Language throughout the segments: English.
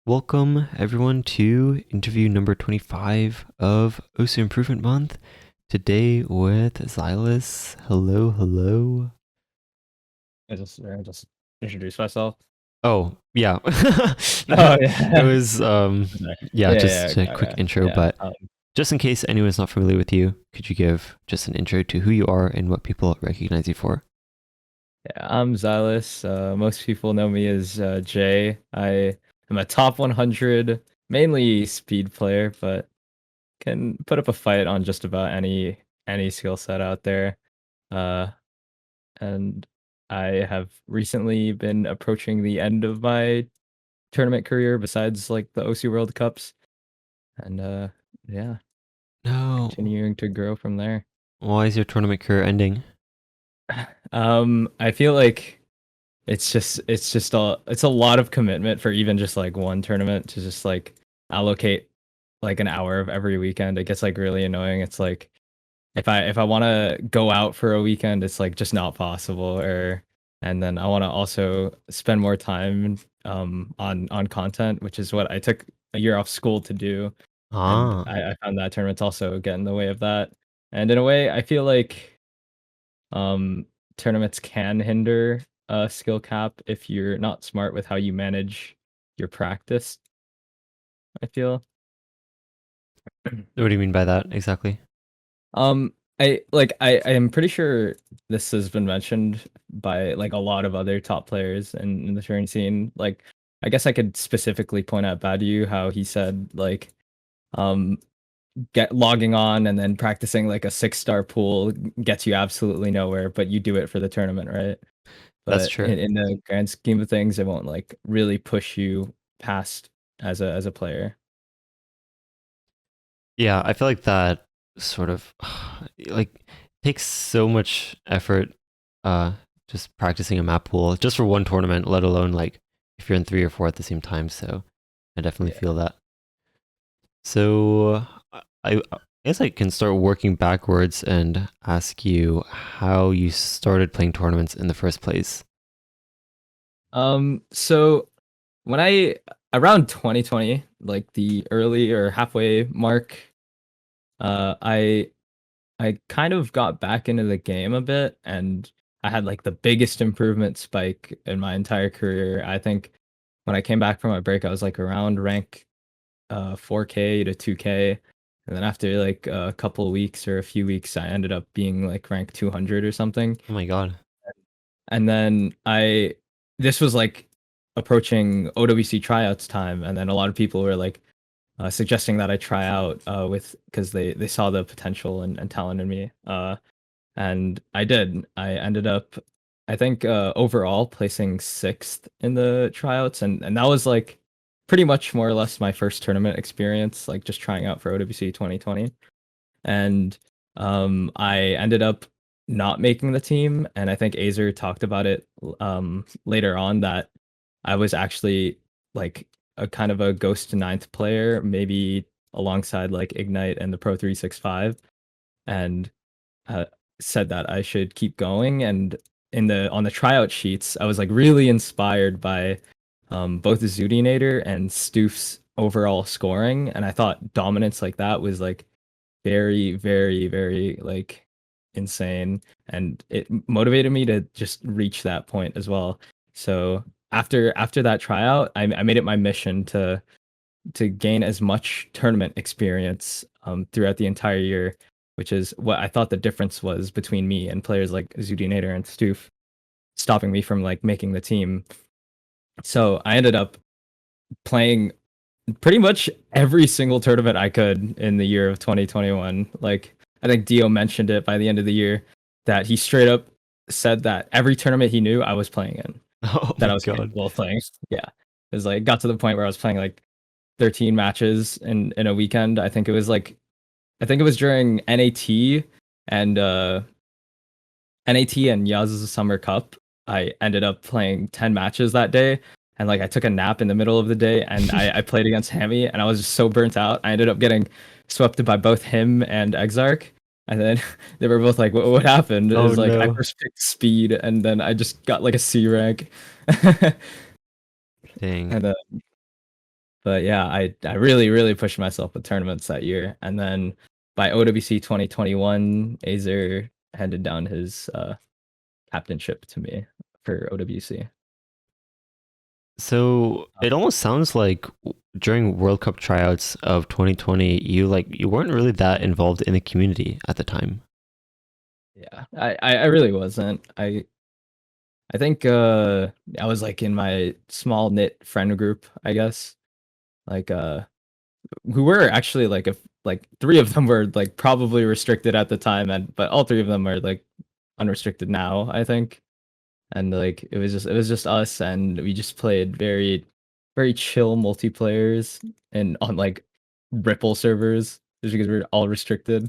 Welcome everyone to interview number 25 of OSU Improvement Month. Today with Zylice. Hello, hello. I just introduce myself. Oh, yeah. Oh It yeah. was Okay. yeah, Yeah, just a yeah, quick okay. intro, Yeah. but just in case anyone's not familiar with you, could you give just an intro to who you are and what people recognize you for? Yeah, I'm Zylice. Most people know me as Jay. I am a top 100, mainly speed player, but can put up a fight on just about any skill set out there. Uh, and I have recently been approaching the end of my tournament career, besides like the OC World Cups, and yeah, No. continuing to grow from there. Why is your tournament career ending? I feel like it's a lot of commitment for even just like one tournament to just like allocate like an hour of every weekend. It gets like really annoying. It's like if I want to go out for a weekend, it's like just not possible. Or and then I want to also spend more time on content, which is what I took a year off school to do, and Ah. I found that tournaments also get in the way of that. And in a way, I feel like um, tournaments can hinder a skill cap if you're not smart with how you manage your practice, I feel. What do you mean by that exactly? Um, I am pretty sure this has been mentioned by like a lot of other top players in the touring scene. Like, I guess I could specifically point out Badu how he said like um get logging on and then practicing like a 6-star pool gets you absolutely nowhere, but you do it for the tournament, right? That's But true. in the grand scheme of things, it won't like really push you past as a player. Yeah, I feel like that sort of like takes so much effort uh just practicing a map pool just for one tournament, let alone like if you're in three or four at the same time. So I definitely feel Yeah. that. So I guess I can start working backwards and ask you how you started playing tournaments in the first place. So when I around 2020, like the early or halfway mark, I kind of got back into the game a bit, and I had like the biggest improvement spike in my entire career. I think when I came back from my break, I was like around rank 4K to 2K. And then after like a couple of weeks or a few weeks, I ended up being like rank 200 or something. Oh my god. And then this was like approaching OWC tryouts time. And then a lot of people were like suggesting that I try out because they saw the potential and talent in me. And I did. I ended up, I think, overall placing sixth in the tryouts, and that was like pretty much more or less my first tournament experience, like just trying out for OWC 2020. And I ended up not making the team, and I think Azer talked about it later on that I was actually like a kind of a ghost ninth player, maybe alongside like Ignite and the Pro 365, and uh, said that I should keep going. And in the on the tryout sheets, I was like really inspired by both Zudinator and Stoof's overall scoring, and I thought dominance like that was like very, very, very like insane, and it motivated me to just reach that point as well. So after that tryout, I made it my mission to gain as much tournament experience throughout the entire year, which is what I thought the difference was between me and players like Zudinator and Stoof, stopping me from like making the team. So I ended up playing pretty much every single tournament I could in the year of 2021. Like I think Dio mentioned it by the end of the year that he straight up said that every tournament he knew I was playing in, Oh that my I was god. capable of playing. Yeah. It was like got to the point where I was playing like 13 matches in a weekend. I think it was during and NAT and Yaz's Summer Cup. I ended up playing 10 matches that day, and like I took a nap in the middle of the day, and I played against Hammy, and I was just so burnt out. I ended up getting swept by both him and Exarch. And then they were both like, what happened? It Oh was like I no. first picked speed, and then I just got like a C rank. Dang. And but yeah, I really really pushed myself with tournaments that year, and then by OWC 2021, Azer handed down his captainship to me for OWC. So it almost sounds like during World Cup tryouts of 2020, you weren't really that involved in the community at the time. Yeah, I really wasn't. I think I was like in my small knit friend group, I guess. Like who were actually like if like three of them were like probably restricted at the time, and but all three of them are like unrestricted now, I think. And like it was just us, and we just played very chill multiplayers and on like Ripple servers just because we are all restricted.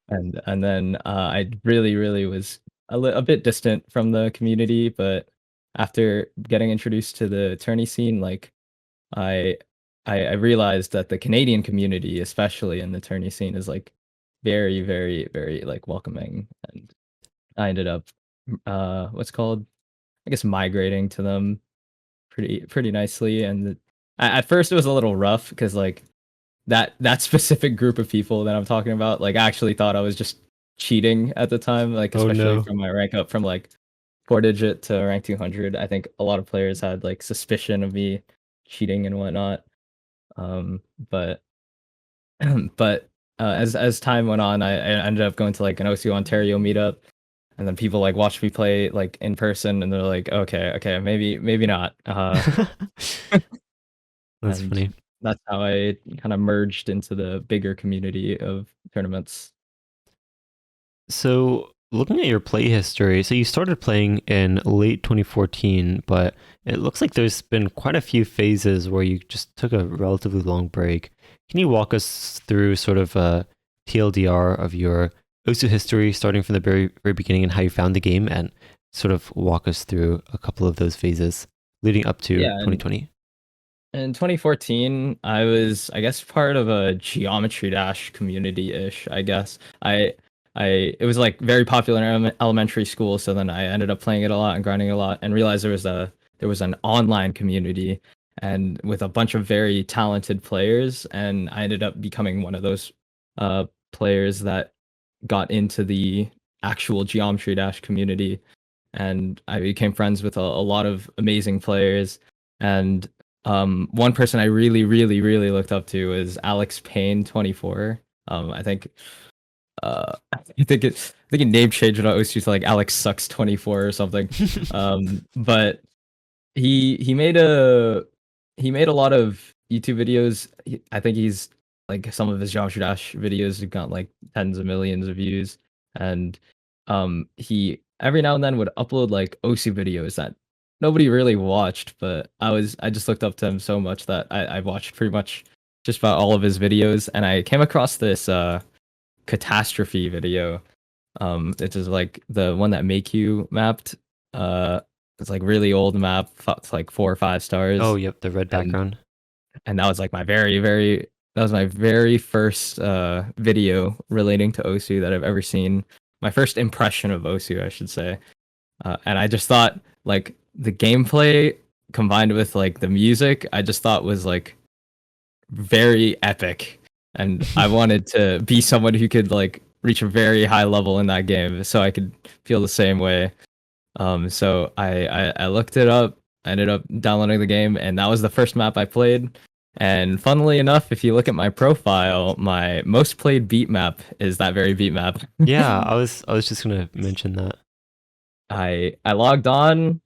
And then I really was a bit distant from the community, but after getting introduced to the tourney scene, like I I realized that the Canadian community, especially in the tourney scene, is like very like welcoming, and I ended up what's called, I guess, migrating to them pretty nicely. And at first it was a little rough because like that specific group of people that I'm talking about, like I actually thought I was just cheating at the time, like Oh especially no. from my rank up from like 4 digit to rank 200. I think a lot of players had like suspicion of me cheating and whatnot. Um, but but as time went on, I ended up going to like an OCU Ontario meetup, and then people like watched me play like in person, and they're like, okay, maybe not. That's And funny. that's how I kind of merged into the bigger community of tournaments. So, looking at your play history, so you started playing in late 2014, but it looks like there's been quite a few phases where you just took a relatively long break. Can you walk us through sort of a TLDR of your OSU history, starting from the very beginning and how you found the game, and sort of walk us through a couple of those phases leading up to Yeah, and 2020? in 2014, I was, I guess, part of a Geometry Dash community-ish, I guess. It was like very popular in elementary school, so then I ended up playing it a lot and grinding a lot, and realized there was an online community and with a bunch of very talented players, and I ended up becoming one of those players that got into the actual Geometry Dash community, and I became friends with a lot of amazing players. And one person I really looked up to is Alex Payne 24. I think I think it name changed when I was used to like Alex Sucks 24 or something. But he he made a lot of YouTube videos. I think he's like some of his Geometry Dash videos have got like tens of millions of views, and he every now and then would upload like OSU videos that nobody really watched, but I just looked up to him so much that I watched pretty much just about all of his videos, and I came across this catastrophe video. It is like the one that Make You mapped. Uh, it's like really old map, it's like 4 or 5 stars, Oh, yep, the red and background. that was like my very that was my very first video relating to Osu that I've ever seen. My first impression of Osu, I should say. And I just thought like the gameplay combined with like the music, I just thought was like very epic, and I wanted to be someone who could like reach a very high level in that game, so I could feel the same way. So I looked it up, I ended up downloading the game, and that was the first map I played. And funnily enough, if you look at my profile, my most played beat map is that very beat map. Yeah, I was just gonna mention that. I logged on.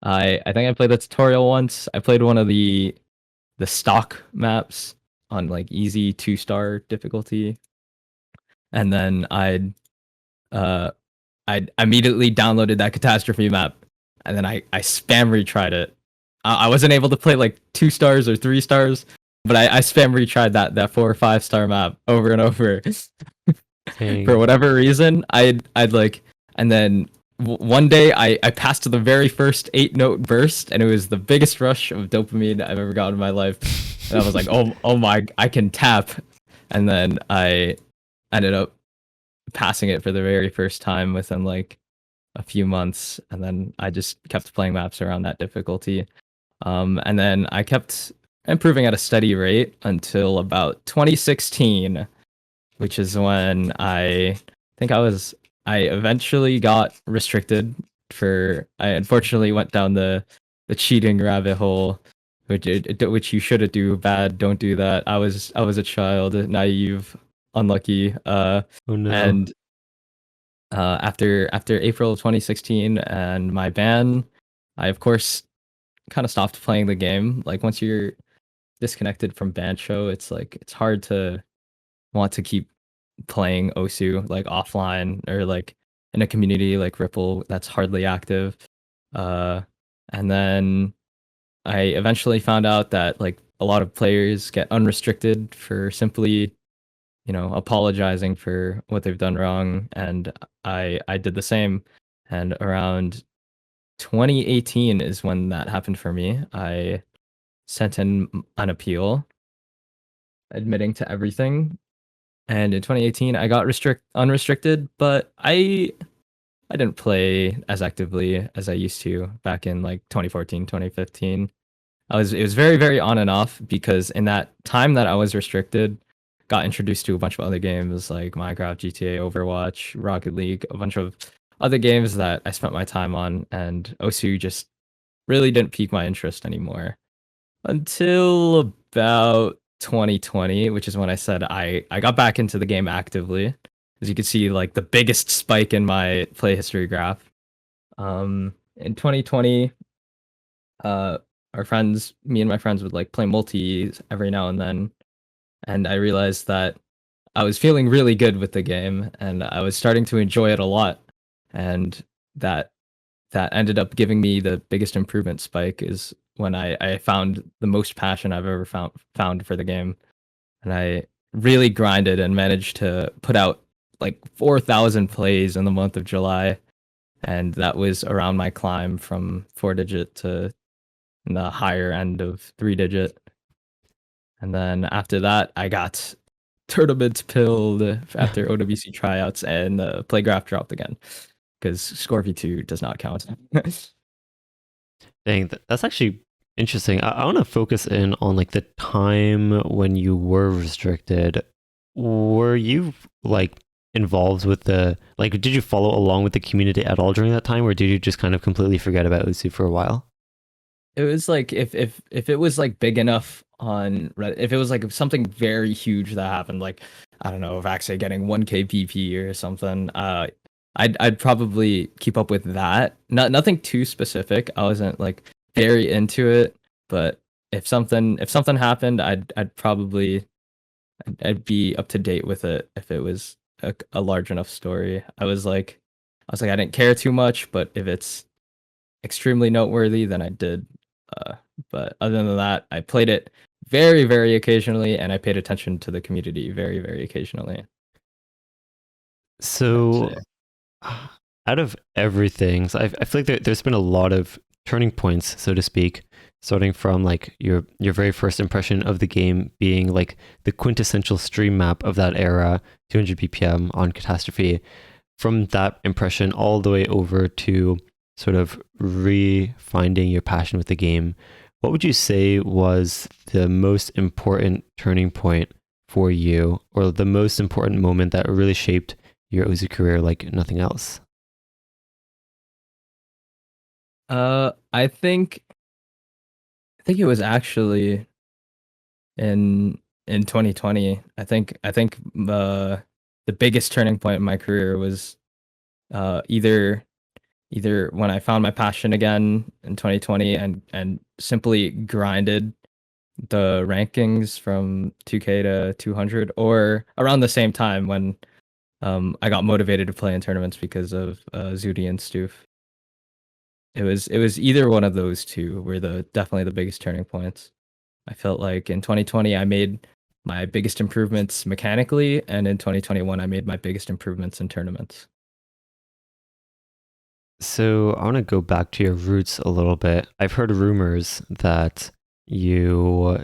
I think I played the tutorial once. I played one of the stock maps on like easy 2 star difficulty, and then uh I immediately downloaded that catastrophe map, and then I spam retried it. I wasn't able to play like 2 stars or 3 stars, but I spam retried that 4 or 5 star map over and over. For Dang. whatever reason, I'd like, and then one day I passed to the very first 8 note burst, and it was the biggest rush of dopamine I've ever gotten in my life. And I was like, oh my, I can tap. And then I ended up passing it for the very first time within like a few months, and then I just kept playing maps around that difficulty. And then I kept improving at a steady rate until about 2016, which is when I think I eventually got restricted for I unfortunately went down the cheating rabbit hole, which you shouldn't do. Bad, don't do that. I was a child, naive, unlucky, Oh no. and after April of 2016 and my ban, I of course kind of stopped playing the game. Like once you're disconnected from ban show, it's like it's hard to want to keep playing Osu like offline or like in a community like Ripple that's hardly active. Uh, and then I eventually found out that like a lot of players get unrestricted for simply, apologizing for what they've done wrong, and I did the same. And around 2018 is when that happened for me. I sent in an appeal admitting to everything, and in 2018 I got unrestricted, but I didn't play as actively as I used to back in like 2014, 2015. It was very, very on and off because in that time that I was restricted, got introduced to a bunch of other games like Minecraft, GTA, Overwatch, Rocket League, a bunch of other games that I spent my time on, and OSU just really didn't pique my interest anymore until about 2020, which is when I said I got back into the game actively. As you can see, like the biggest spike in my play history graph. In 2020, uh, me and my friends would like play multis every now and then, and I realized that I was feeling really good with the game, and I was starting to enjoy it a lot, and that that ended up giving me the biggest improvement spike is when I found the most passion I've ever found for the game, and I really grinded and managed to put out like 4,000 plays in the month of July, and that was around my climb from 4 digit to the higher end of 3 digit. And then after that, I got tournament pilled after OWC tryouts, and the play graph dropped again because Scorpy 2 does not count. Dang, that's actually interesting. I want to focus in on like the time when you were restricted. Were you like involved with the like? Did you follow along with the community at all during that time, or did you just kind of completely forget about Usu for a while? It was like if it was like big enough on Reddit, if it was like something very huge that happened, like I don't know, Vaxe getting 1K PP or something, I'd probably keep up with that. Nothing too specific. I wasn't like very into it, but if something happened, I'd probably I'd be up to date with it if it was a large enough story. I didn't care too much, but if it's extremely noteworthy, then I did. Uh, but other than that, I played it very, very occasionally, and I paid attention to the community very, very occasionally. I'd So, say. out of everything, so I feel like there's been a lot of turning points, so to speak, starting from like your very first impression of the game being like the quintessential stream map of that era, 200 BPM on Catastrophe. From that impression all the way over to sort of refinding your passion with the game, what would you say was the most important turning point for you, or the most important moment that really shaped your Uzi career like nothing else? I think it was actually in 2020. I think the biggest turning point in my career was either when I found my passion again in 2020 and simply grinded the rankings from 2K to 200, or around the same time when I got motivated to play in tournaments because of Zudi and Stoof. It was either one of those two were the definitely the biggest turning points. I felt like in 2020 I made my biggest improvements mechanically, and in 2021 I made my biggest improvements in tournaments. So I want to go back to your roots a little bit. I've heard rumors that you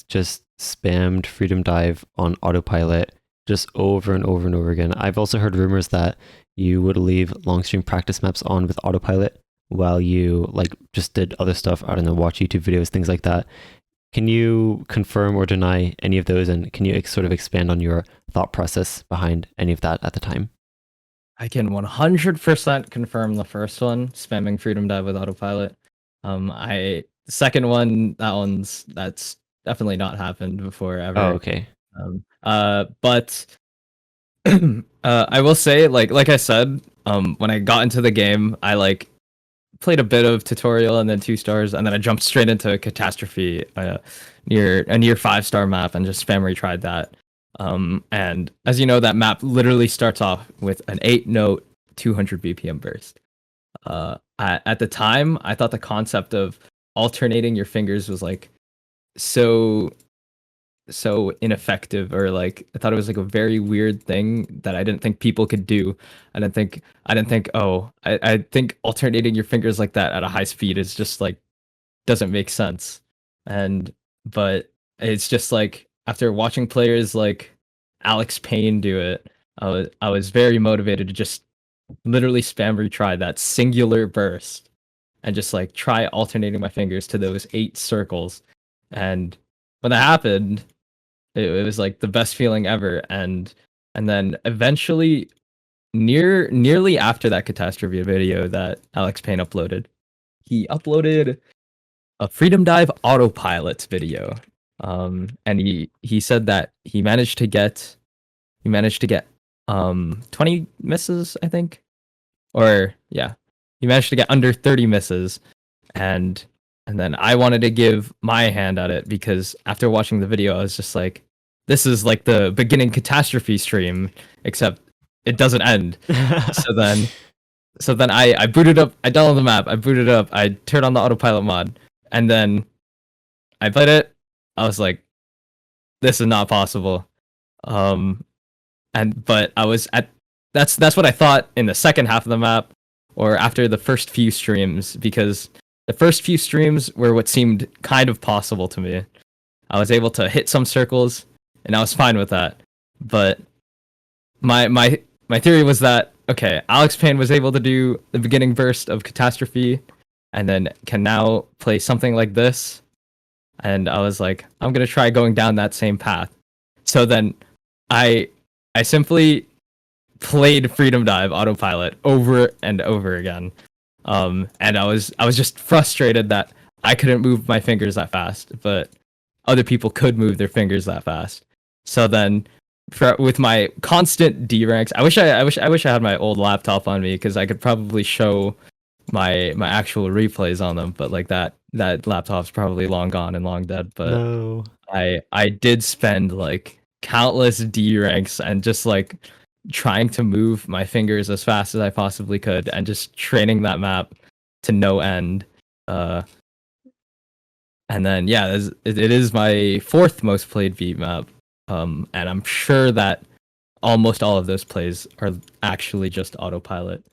just spammed Freedom Dive on Autopilot just over and over and over again. I've also heard rumors that you would leave long stream practice maps on with Autopilot while you like just did other stuff. I don't know, watch YouTube videos, things like that. Can you confirm or deny any of those, and can you sort of expand on your thought process behind any of that at the time? I can 100% confirm the first one, spamming Freedom Dive with Autopilot. I the second one, that's definitely not happened before Oh, ever. okay. But I will say, like I said, when I got into the game, I like played a bit of tutorial and then 2 stars, and then I jumped straight into Catastrophe, near 5-star map, and just spam retried that. And as you know, that map literally starts off with an 8-note 200 BPM burst. At the time, I thought the concept of alternating your fingers was like so ineffective, or like I thought it was like a very weird thing that I didn't think people could do. I didn't think I think alternating your fingers like that at a high speed is just like doesn't make sense. And but it's just like after watching players like Alex Payne do it, I was very motivated to just literally spam retry that singular burst and just like try alternating my fingers to those 8 circles. And when that happened, it was like the best feeling ever. And then eventually, nearly after that catastrophe video that Alex Payne uploaded, he uploaded a Freedom Dive Autopilot video. And he said that he managed to get 20 misses, I think. Or yeah, he managed to get under 30 misses. And then I wanted to give my hand at it because after watching the video, I was just like, this is like the beginning catastrophe stream, except it doesn't end. So then I booted up, I downloaded the map, I booted up, I turned on the autopilot mod, and then I played it. I was like, this is not possible. Um, but I was at that's what I thought in the second half of the map, or after the first few streams, because the first few streams were what seemed kind of possible to me. I was able to hit some circles, and I was fine with that. But my theory was that okay, Alex Payne was able to do the beginning burst of Catastrophe, and then can now play something like this. And I was like, I'm gonna try going down that same path. So then I I simply played Freedom Dive Autopilot over and over again. And I was just frustrated that I couldn't move my fingers that fast, but other people could move their fingers that fast. So then, with my constant D ranks, I wish I had my old laptop on me because I could probably show my actual replays on them. But like that laptop's probably long gone and long dead. But No. I did spend like countless D ranks and just like trying to move my fingers as fast as I possibly could and just training that map to no end. Uh, and then yeah, it is my fourth most played V map. And I'm sure that almost all of those plays are actually just autopilot.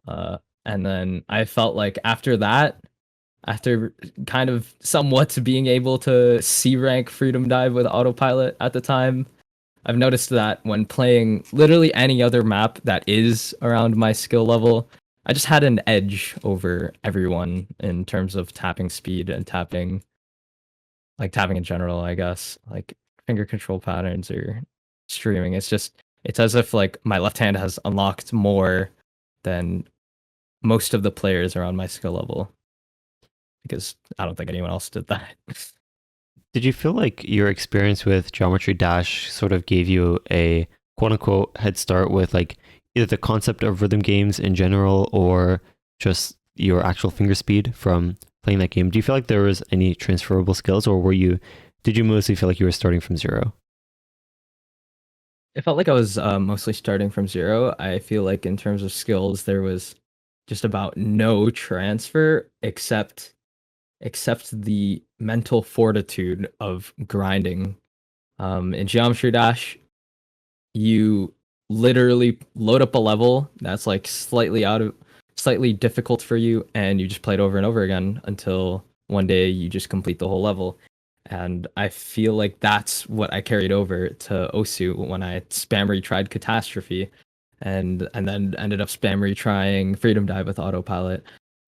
And then I felt like after that, after kind of somewhat being able to C rank Freedom Dive with autopilot at the time, I've noticed that when playing literally any other map that is around my skill level, I just had an edge over everyone in terms of tapping speed and tapping in general, I guess. Like finger control patterns or streaming. It's as if like my left hand has unlocked more than most of the players around my skill level. Because I don't think anyone else did that. Did you feel like your experience with Geometry Dash sort of gave you a quote unquote head start with like either the concept of rhythm games in general or just your actual finger speed from playing that game? Do you feel like there was any transferable skills, or did you mostly feel like you were starting from zero? It felt like I was mostly starting from zero. I feel like in terms of skills, there was just about no transfer except the mental fortitude of grinding. In Geometry Dash, you literally load up a level that's like slightly difficult for you, and you just play it over and over again until one day you just complete the whole level. And I feel like that's what I carried over to Osu when I spam retried Catastrophe, and then ended up spam retrying Freedom Dive with Autopilot.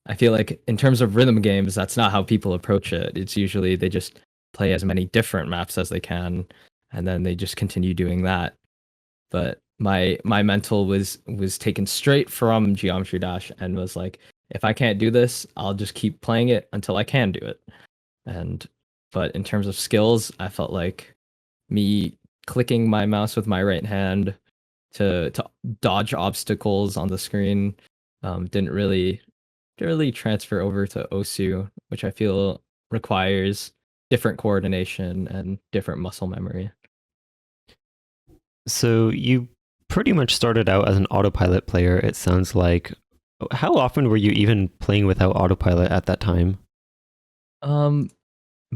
I feel like in terms of rhythm games, that's not how people approach it. It's usually they just play as many different maps as they can, and then they just continue doing that. But my mental was taken straight from Geometry Dash and was like, if I can't do this, I'll just keep playing it until I can do it. And but in terms of skills, I felt like me clicking my mouse with my right hand to dodge obstacles on the screen didn't really transfer over to Osu, which I feel requires different coordination and different muscle memory. So you pretty much started out as an autopilot player, it sounds like. How often were you even playing without autopilot at that time? Um,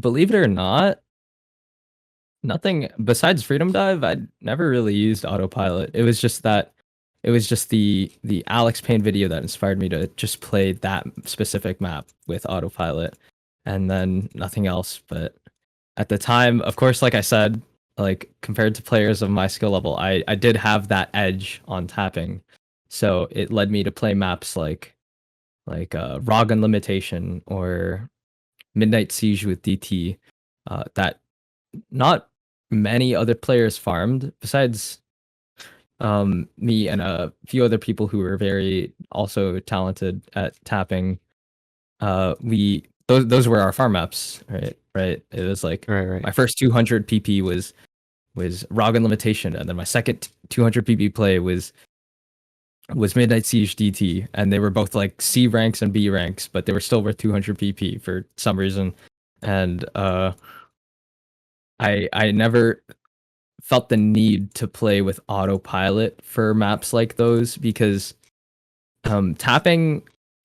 Believe it or not, nothing besides Freedom Dive. I never really used autopilot. It was just the Alex Payne video that inspired me to just play that specific map with autopilot, and then nothing else. But at the time, of course, like I said, like compared to players of my skill level, I did have that edge on tapping, so it led me to play maps like Rog Limitation or Midnight Siege with DT, that not many other players farmed besides me and a few other people who were very also talented at tapping. We those were our farm maps, right. It was like Right, right. my first 200 pp was Rog Limitation, and then my second 200 pp play was Midnight Siege DT, and they were both like C ranks and B ranks, but they were still worth 200 pp for some reason. And I never felt the need to play with autopilot for maps like those because tapping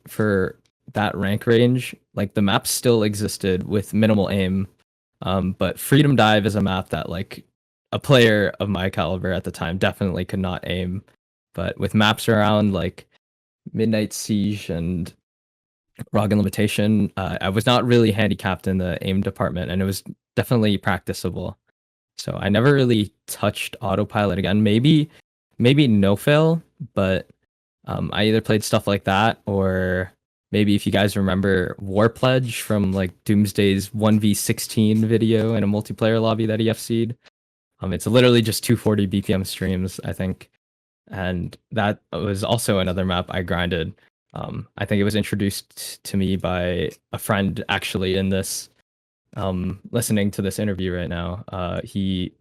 for that rank range, like the map still existed with minimal aim. But Freedom Dive is a map that like a player of my caliber at the time definitely could not aim. But with maps around like Midnight Siege and Rog Limitation, I was not really handicapped in the aim department, and it was definitely practicable. So I never really touched autopilot again. Maybe no fail, but I either played stuff like that or maybe if you guys remember War Pledge from like Doomsday's 1v16 video in a multiplayer lobby that he FC'd. It's literally just 240 BPM streams, I think. And that was also another map I grinded. I think it was introduced to me by a friend actually in this listening to this interview right now. He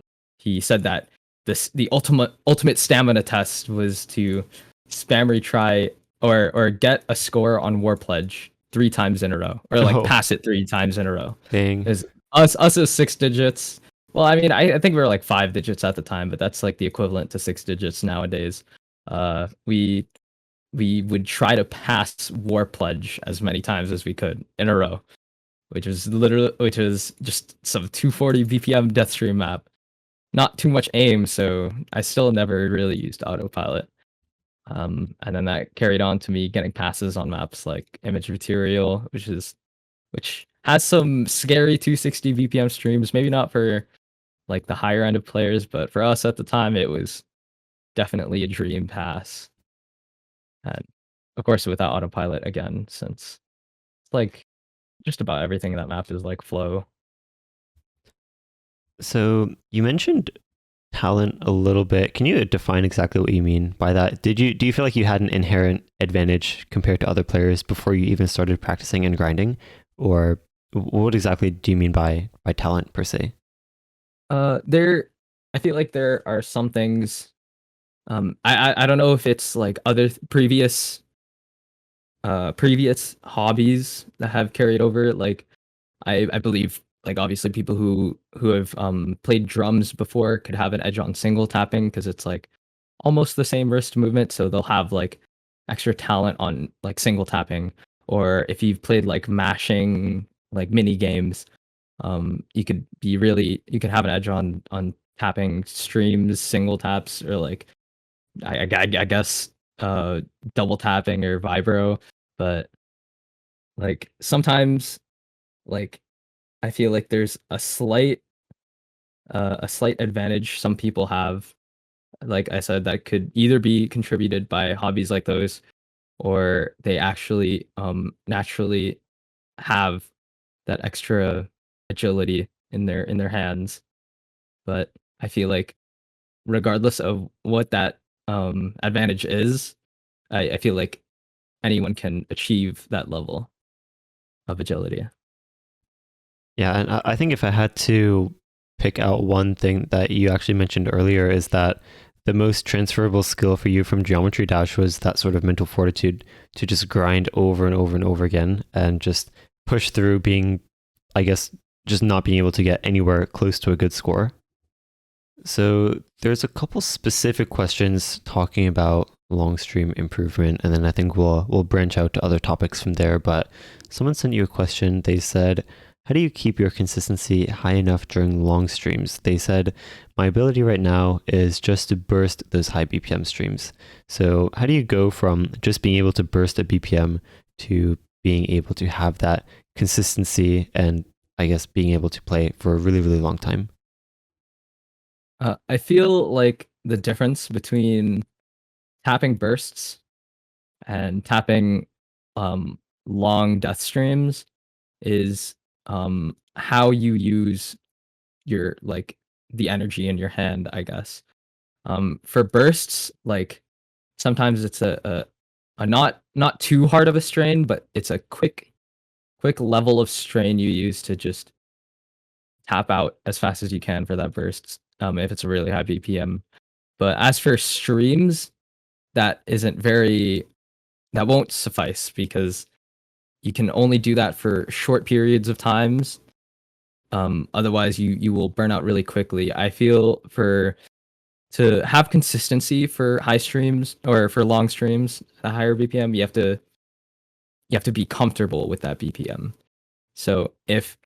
said that the ultimate stamina test was to spam retry or get a score on War Pledge 3 times in a row, or like Oh, pass it 3 times in a row. dang. Is us as 6 digits. Well, I mean, I think we were like 5 digits at the time, but that's like the equivalent to 6 digits nowadays. We would try to pass War Pledge as many times as we could in a row, which was just some 240 BPM death stream map. Not too much aim, so I still never really used autopilot. And then that carried on to me getting passes on maps like Image Material, which has some scary 260 BPM streams. Maybe not for like the higher end of players, but for us at the time, it was definitely a dream pass. And of course, without autopilot again, since it's like just about everything in that map is like flow. So you mentioned talent a little bit. Can you define exactly what you mean by that? Do you feel like you had an inherent advantage compared to other players before you even started practicing and grinding? Or what exactly do you mean by talent per se? There, I feel like there are some things. I don't know if it's like other previous hobbies that have carried over. Like I believe like obviously people who have played drums before could have an edge on single tapping because it's like almost the same wrist movement, so they'll have like extra talent on like single tapping. Or if you've played like mashing like mini games, you could have an edge on tapping streams, single taps, or like I guess double tapping or vibro. But like sometimes like I feel like there's a slight advantage some people have, like I said, that could either be contributed by hobbies like those, or they actually naturally have that extra agility in their hands. But I feel like regardless of what that advantage is, I feel like anyone can achieve that level of agility. Yeah, and I think if I had to pick out one thing that you actually mentioned earlier is that the most transferable skill for you from Geometry Dash was that sort of mental fortitude to just grind over and over and over again and just push through being, I guess, just not being able to get anywhere close to a good score. So there's a couple specific questions talking about long stream improvement, and then I think we'll branch out to other topics from there. But someone sent you a question. They said, "How do you keep your consistency high enough during long streams?" They said, "My ability right now is just to burst those high BPM streams." So how do you go from just being able to burst a BPM to being able to have that consistency and I guess being able to play for a really, really long time? I feel like the difference between tapping bursts and tapping um, long death streams is how you use your like the energy in your hand, I guess. For bursts, like sometimes it's a not too hard of a strain, but it's a quick level of strain you use to just tap out as fast as you can for that burst. If it's a really high BPM. But as for streams, that isn't very that won't suffice because you can only do that for short periods of times. Otherwise, you will burn out really quickly. I feel for to have consistency for high streams or for long streams at a higher BPM, you have to be comfortable with that BPM. So if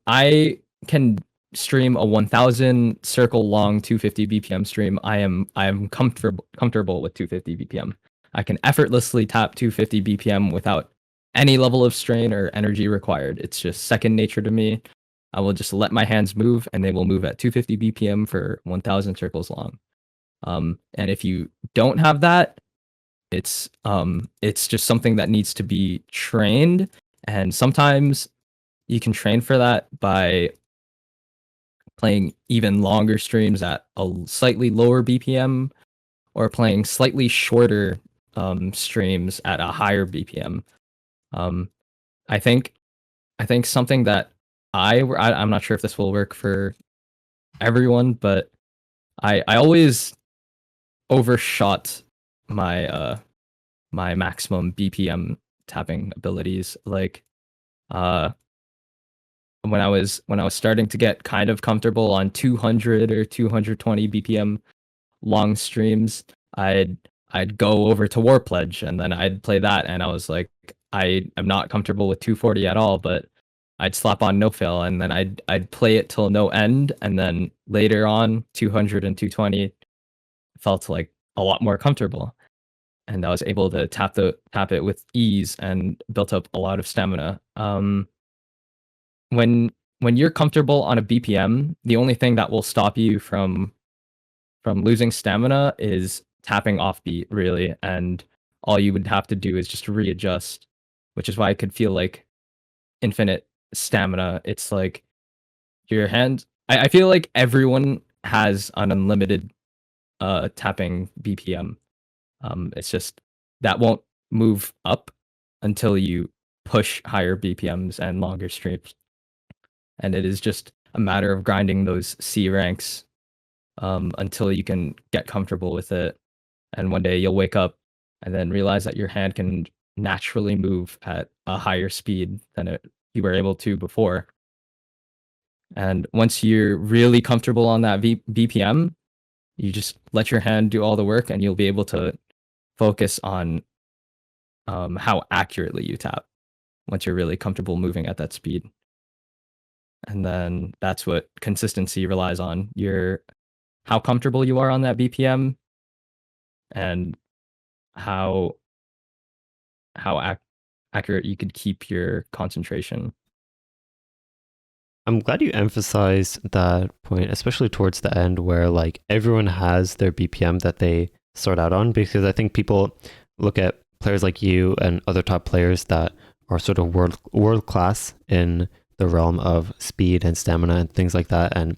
I can stream a 1000 circle long 250 BPM stream, I am comfortable with 250 BPM. I can effortlessly tap 250 BPM without any level of strain or energy required. It's just second nature to me. I will just let my hands move and they will move at 250 BPM for 1000 circles long. And if you don't have that, it's just something that needs to be trained. And sometimes you can train for that by playing even longer streams at a slightly lower BPM or playing slightly shorter streams at a higher BPM. Um, I think I think something that I'm not sure if this will work for everyone, but I always overshot my my maximum BPM tapping abilities. Like uh when I was starting to get kind of comfortable on 200 or 220 BPM long streams, I'd I'd go over to War Pledge and then I'd play that and I was like I am not comfortable with 240 at all, but I'd slap on no fail and then I'd play it till no end and then later on 200 and 220 felt like a lot more comfortable and I was able to tap it with ease and built up a lot of stamina. When you're comfortable on a BPM, the only thing that will stop you from losing stamina is tapping offbeat, really, and all you would have to do is just readjust, which is why I could feel like infinite stamina. It's like your hand. I feel like everyone has an unlimited tapping BPM. It's just that won't move up until you push higher BPMs and longer streams. And it is just a matter of grinding those C ranks until you can get comfortable with it. And one day you'll wake up and then realize that your hand can naturally move at a higher speed than you were able to before. And once you're really comfortable on that BPM, you just let your hand do all the work and you'll be able to focus on how accurately you tap once you're really comfortable moving at that speed. And then that's what consistency relies on. How comfortable you are on that BPM and how accurate you could keep your concentration. I'm glad you emphasized that point, especially towards the end where like everyone has their BPM that they sort out on, because I think people look at players like you and other top players that are sort of world class in the realm of speed and stamina and things like that, and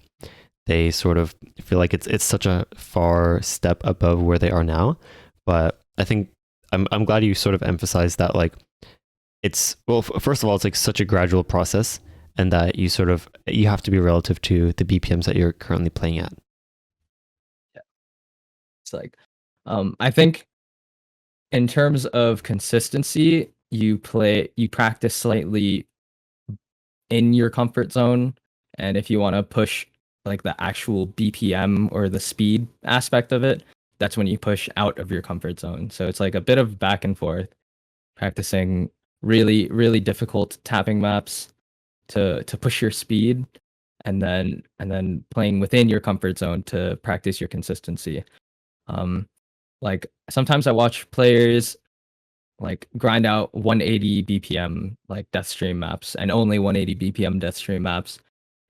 they sort of feel like it's such a far step above where they are now. But I think I'm glad you sort of emphasized that, like, it's, well, first of all, it's like such a gradual process, and that you have to be relative to the BPMs that you're currently playing at. Yeah. It's like, I think in terms of consistency, you practice slightly in your comfort zone, and if you want to push like the actual BPM or the speed aspect of it, that's when you push out of your comfort zone. So it's like a bit of back and forth, practicing really difficult tapping maps to push your speed, and then playing within your comfort zone to practice your consistency. Um, like sometimes I watch players like grind out 180 BPM like death stream maps and only 180 BPM death stream maps,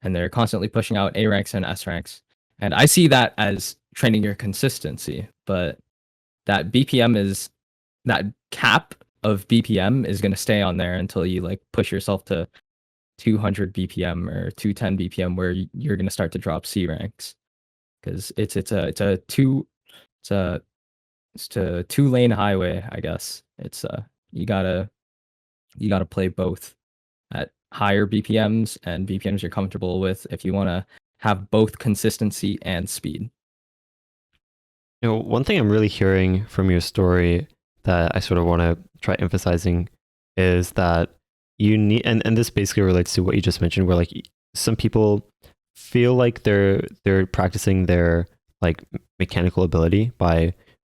and they're constantly pushing out A ranks and S ranks. And I see that as training your consistency, but that BPM is that cap of BPM is going to stay on there until you like push yourself to 200 BPM or 210 BPM, where you're going to start to drop C ranks, because it's a it's a two lane highway, I guess. It's you gotta you gotta play both at higher BPMs and BPMs you're comfortable with if you want to have both consistency and speed. One thing I'm really hearing from your story that I sort of want to try emphasizing is that you need, and this basically relates to what you just mentioned, where like some people feel like they're practicing their like mechanical ability by,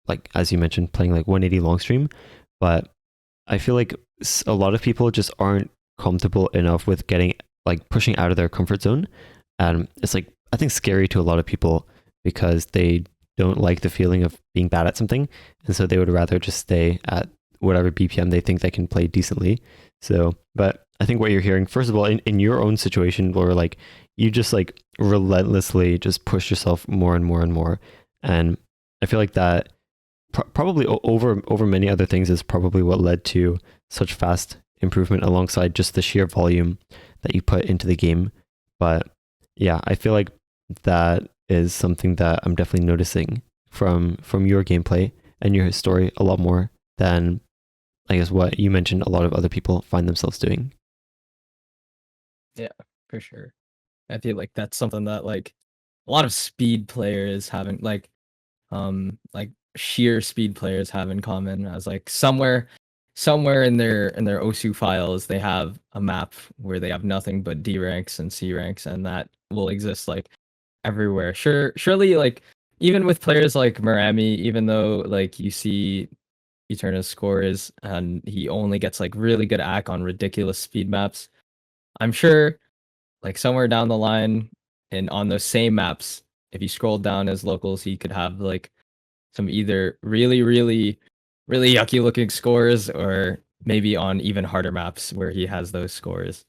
like, as you mentioned, playing like 180 long stream, but I feel like a lot of people just aren't comfortable enough with getting, like, pushing out of their comfort zone, and it's like, I think, scary to a lot of people because they don't like the feeling of being bad at something, and so they would rather just stay at whatever BPM they think they can play decently. So, but I think what you're hearing, first of all, in your own situation, where like you just like relentlessly just push yourself more and more and more, and I feel like that probably over many other things is probably what led to such fast improvement, alongside just the sheer volume that you put into the game. But yeah, I feel like that is something that I'm definitely noticing from your gameplay and your story a lot more than, I guess, what you mentioned a lot of other people find themselves doing. Yeah, for sure. I feel like that's something that like a lot of speed players haven't like sheer speed players have in common, as like somewhere in their OSU files they have a map where they have nothing but D ranks and C ranks, and that will exist like everywhere. Surely like even with players like Marami, even though like you see Eterna's scores and he only gets like really good ack on ridiculous speed maps, I'm sure like somewhere down the line and on those same maps, if you scroll down as locals, he could have like some either really yucky looking scores, or maybe on even harder maps where he has those scores.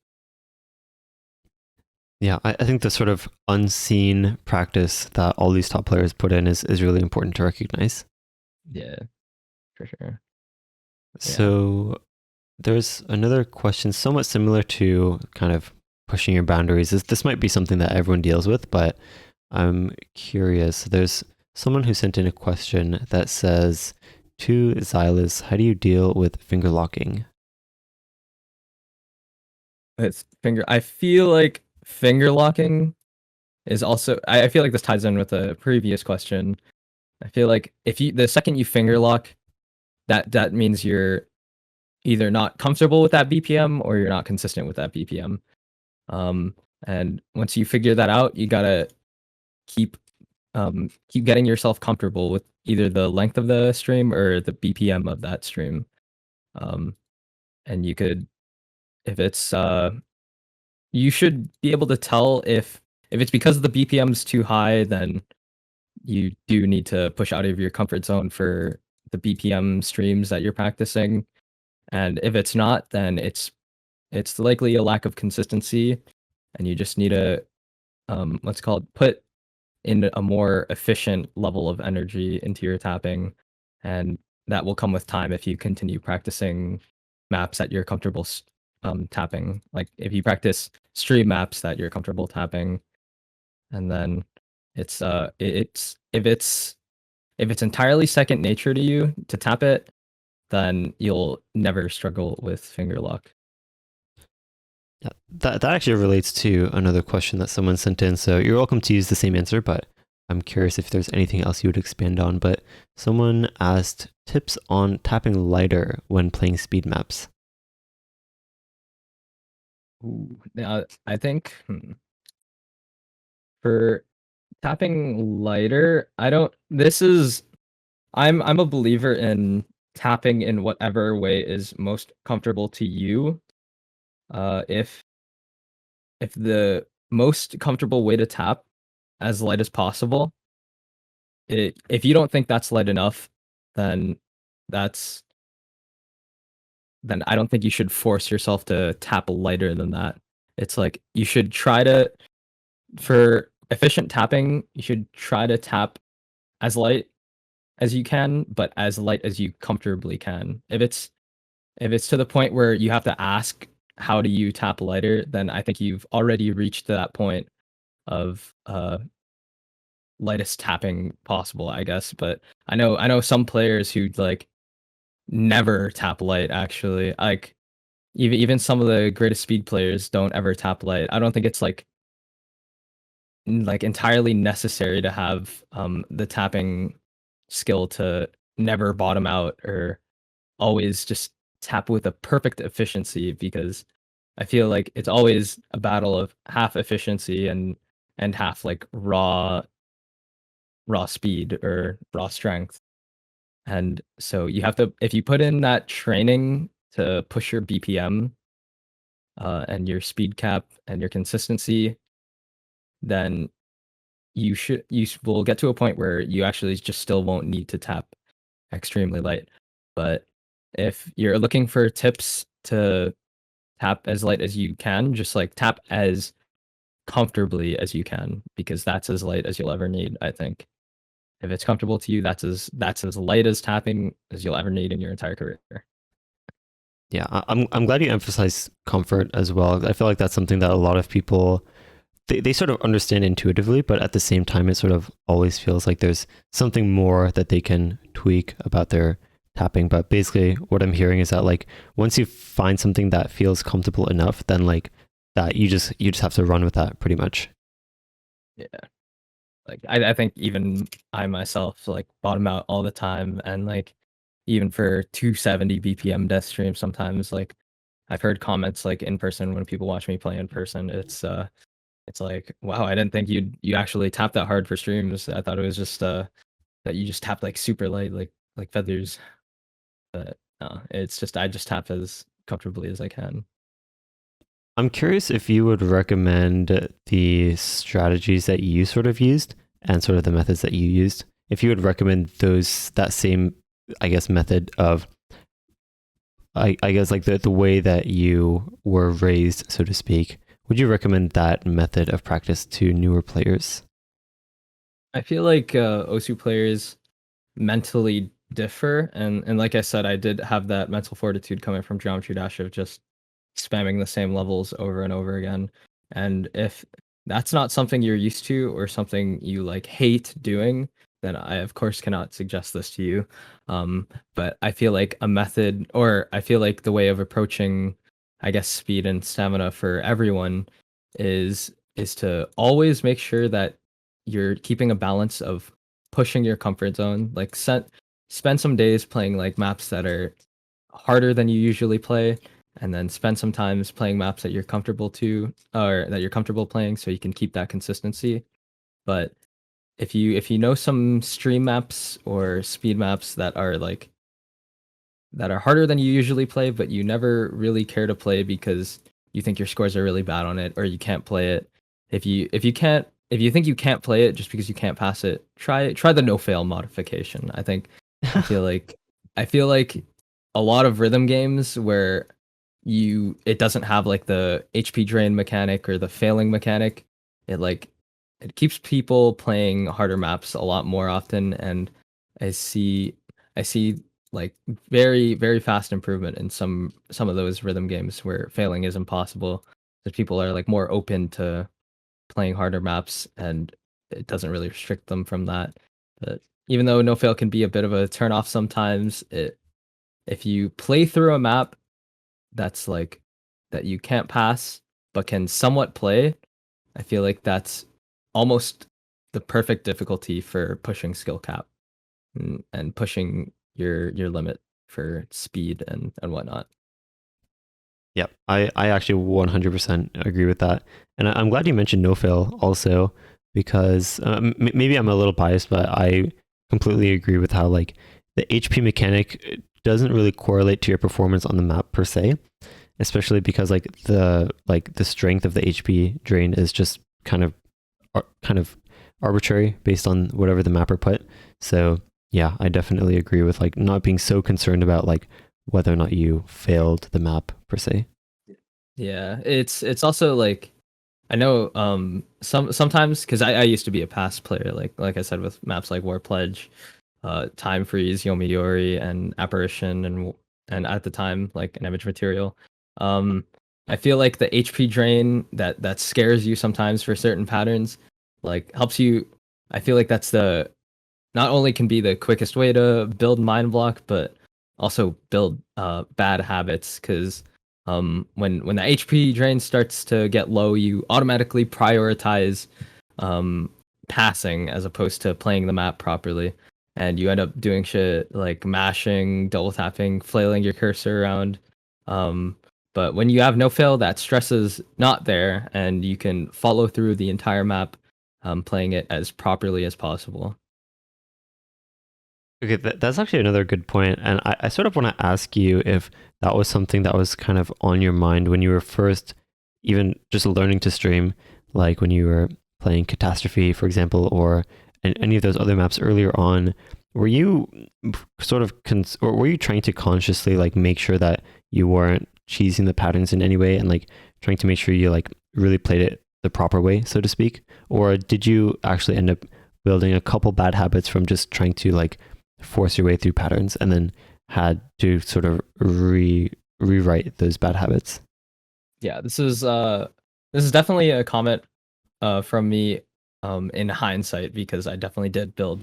Yeah, I think the sort of unseen practice that all these top players put in is really important to recognize. Yeah, for sure. Yeah. So there's another question somewhat similar to kind of pushing your boundaries. This might be something that everyone deals with, but I'm curious. There's someone who sent in a question that says, to Zylice, how do you deal with finger locking? It's finger I feel like finger locking is also I feel like this ties in with the previous question. I feel like if you the second you finger lock, that means you're either not comfortable with that BPM or you're not consistent with that BPM. Um, and once you figure that out, you gotta keep keep getting yourself comfortable with either the length of the stream or the BPM of that stream. Um, and you could, if it's you should be able to tell if it's because the BPM's too high, then you do need to push out of your comfort zone for the BPM streams that you're practicing. And if it's not, then it's likely a lack of consistency, and you just need to let's call it put in a more efficient level of energy into your tapping, and that will come with time if you continue practicing maps at your comfortable tapping. Like if you practice stream maps that you're comfortable tapping, and then it's if it's entirely second nature to you to tap it, then you'll never struggle with finger lock. Yeah, that actually relates to another question that someone sent in. So you're welcome to use the same answer, but I'm curious if there's anything else you would expand on. But someone asked tips on tapping lighter when playing speed maps. Ooh, I think for tapping lighter, I don't. This is I'm a believer in tapping in whatever way is most comfortable to you. If the most comfortable way to tap as light as possible, if you don't think that's light enough, then that's then I don't think you should force yourself to tap lighter than that. It's like you should try to for efficient tapping, you should try to tap as light as you can, but as light as you comfortably can. If it's to the point where you have to ask how do you tap lighter, then I think you've already reached that point of lightest tapping possible, I guess. But I know some players who like never tap light actually. Like even some of the greatest speed players don't ever tap light. I don't think it's like entirely necessary to have the tapping skill to never bottom out or always just tap with a perfect efficiency, because I feel like it's always a battle of half efficiency and half like raw speed or raw strength. And so you have to, if you put in that training to push your BPM and your speed cap and your consistency, then will get to a point where you actually just still won't need to tap extremely light. But if you're looking for tips to tap as light as you can, just like tap as comfortably as you can, because that's as light as you'll ever need, I think. If it's comfortable to you, that's as light as tapping as you'll ever need in your entire career. Yeah, I'm glad you emphasize comfort as well. I feel like that's something that a lot of people they sort of understand intuitively, but at the same time, it sort of always feels like there's something more that they can tweak about their tapping. But basically, what I'm hearing is that like once you find something that feels comfortable enough, then like that you just have to run with that pretty much. Yeah. Like I think even I myself like bottom out all the time, and like even for 270 BPM death streams sometimes, like I've heard comments like in person when people watch me play in person, it's like, wow, I didn't think you actually tap that hard for streams. I thought it was just that you just tap like super light, like feathers. But no, it's just I just tap as comfortably as I can. I'm curious if you would recommend the strategies that you sort of used and sort of the methods that you used. If you would recommend those that same, I guess, method of I guess like the way that you were raised, so to speak, would you recommend that method of practice to newer players? I feel like OSU players mentally differ, and like I said, I did have that mental fortitude coming from Geometry Dash of just spamming the same levels over and over again. And if that's not something you're used to or something you like hate doing, then I of course cannot suggest this to you. But I feel like a method, or I feel like the way of approaching, I guess, speed and stamina for everyone is to always make sure that you're keeping a balance of pushing your comfort zone. Like spend some days playing like maps that are harder than you usually play, and then spend some times playing maps that you're comfortable to or that you're comfortable playing, so you can keep that consistency. But if you know some stream maps or speed maps that are harder than you usually play, but you never really care to play because you think your scores are really bad on it or you can't play it. If you think you can't play it just because you can't pass it, try the no fail modification. I feel like I feel like a lot of rhythm games where it doesn't have like the HP drain mechanic or the failing mechanic, it like it keeps people playing harder maps a lot more often. And I see I see like very fast improvement in some of those rhythm games where failing is impossible, because people are like more open to playing harder maps, and it doesn't really restrict them from that. But even though no fail can be a bit of a turnoff sometimes, it if you play through a map that's like that you can't pass but can somewhat play, I feel like that's almost the perfect difficulty for pushing skill cap, and pushing your limit for speed and whatnot. Yep, I actually 100% agree with that, and I'm glad you mentioned no fail also because maybe I'm a little biased, but I completely agree with how like the HP mechanic doesn't really correlate to your performance on the map per se, especially because like the strength of the HP drain is just kind of arbitrary based on whatever the mapper put. So yeah, I definitely agree with like not being so concerned about like whether or not you failed the map per se. Yeah, it's also like I know sometimes because I used to be a past player, like I said, with maps like War Pledge, Time Freeze, Yomiuri, and Apparition, and at the time like an Image Material. Um, I feel like the HP drain that scares you sometimes for certain patterns, like helps you. I feel like that's the not only can be the quickest way to build mind block, but also build bad habits. Because when the HP drain starts to get low, you automatically prioritize um, passing as opposed to playing the map properly, and you end up doing shit like mashing, double tapping, flailing your cursor around. Um, but when you have no fail, that stress is not there, and you can follow through the entire map, playing it as properly as possible. Okay, that's actually another good point, and I sort of want to ask you if that was something that was kind of on your mind when you were first even just learning to stream, like when you were playing Catastrophe, for example, or any of those other maps earlier on. Were you sort of or were you trying to consciously like make sure that you weren't cheesing the patterns in any way and like trying to make sure you like really played it the proper way, so to speak? Or did you actually end up building a couple bad habits from just trying to like force your way through patterns and then had to sort of rewrite those bad habits? Yeah, this is definitely a comment from me in hindsight, because I definitely did build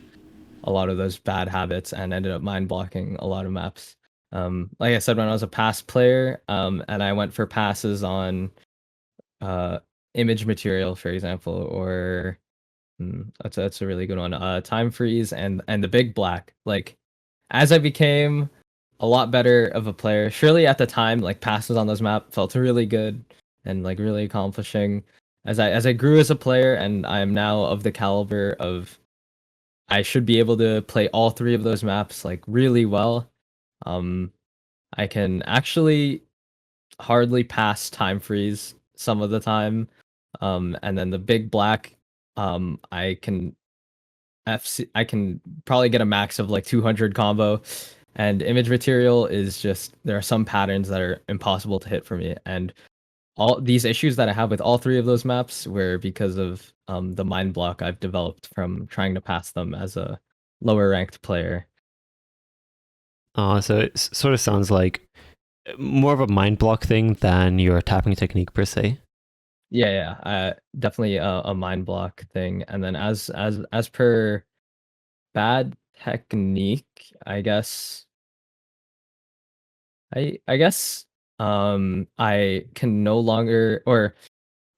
a lot of those bad habits and ended up mind blocking a lot of maps. Like I said, when I was a pass player, and I went for passes on uh, image material, for example, or that's a really good one. Time freeze and the big black. Like as I became a lot better of a player, surely at the time, like passes on those map felt really good and like really accomplishing. As I grew as a player, and I am now of the caliber of I should be able to play all three of those maps like really well. Um, I can actually hardly pass time freeze some of the time. And then the big black, I can probably get a max of like 200 combo. And image material is just there are some patterns that are impossible to hit for me. And all these issues that I have with all three of those maps were because of the mind block I've developed from trying to pass them as a lower ranked player. So it sort of sounds like more of a mind block thing than your tapping technique per se. Yeah, yeah, definitely a mind block thing. And then as per bad technique, I guess I guess I can no longer, or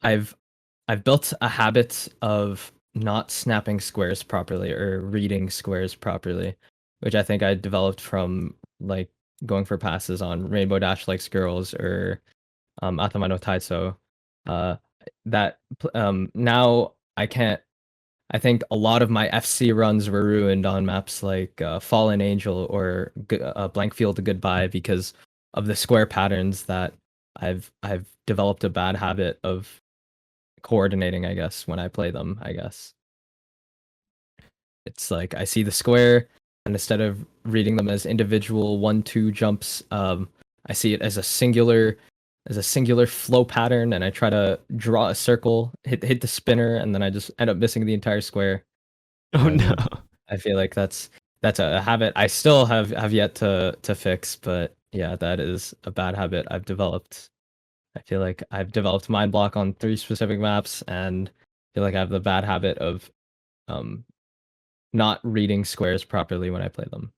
I've I've built a habit of not snapping squares properly or reading squares properly, which I think I developed from like going for passes on Rainbow Dash like girls, or Atama no Taiso. Uh now I can't. I think a lot of my FC runs were ruined on maps like Fallen Angel or Blank Field to Goodbye, because of the square patterns that I've developed a bad habit of coordinating, I guess, when I play them, I guess. It's like I see the square, and instead of reading them as individual 1-2 jumps, I see it as a singular flow pattern, and I try to draw a circle, hit the spinner, and then I just end up missing the entire square. Oh no. And I feel like that's a habit I still have yet to fix, but yeah, that is a bad habit I've developed. I feel like I've developed mind block on 3 specific maps, and I feel like I have the bad habit of um not reading squares properly when I play them.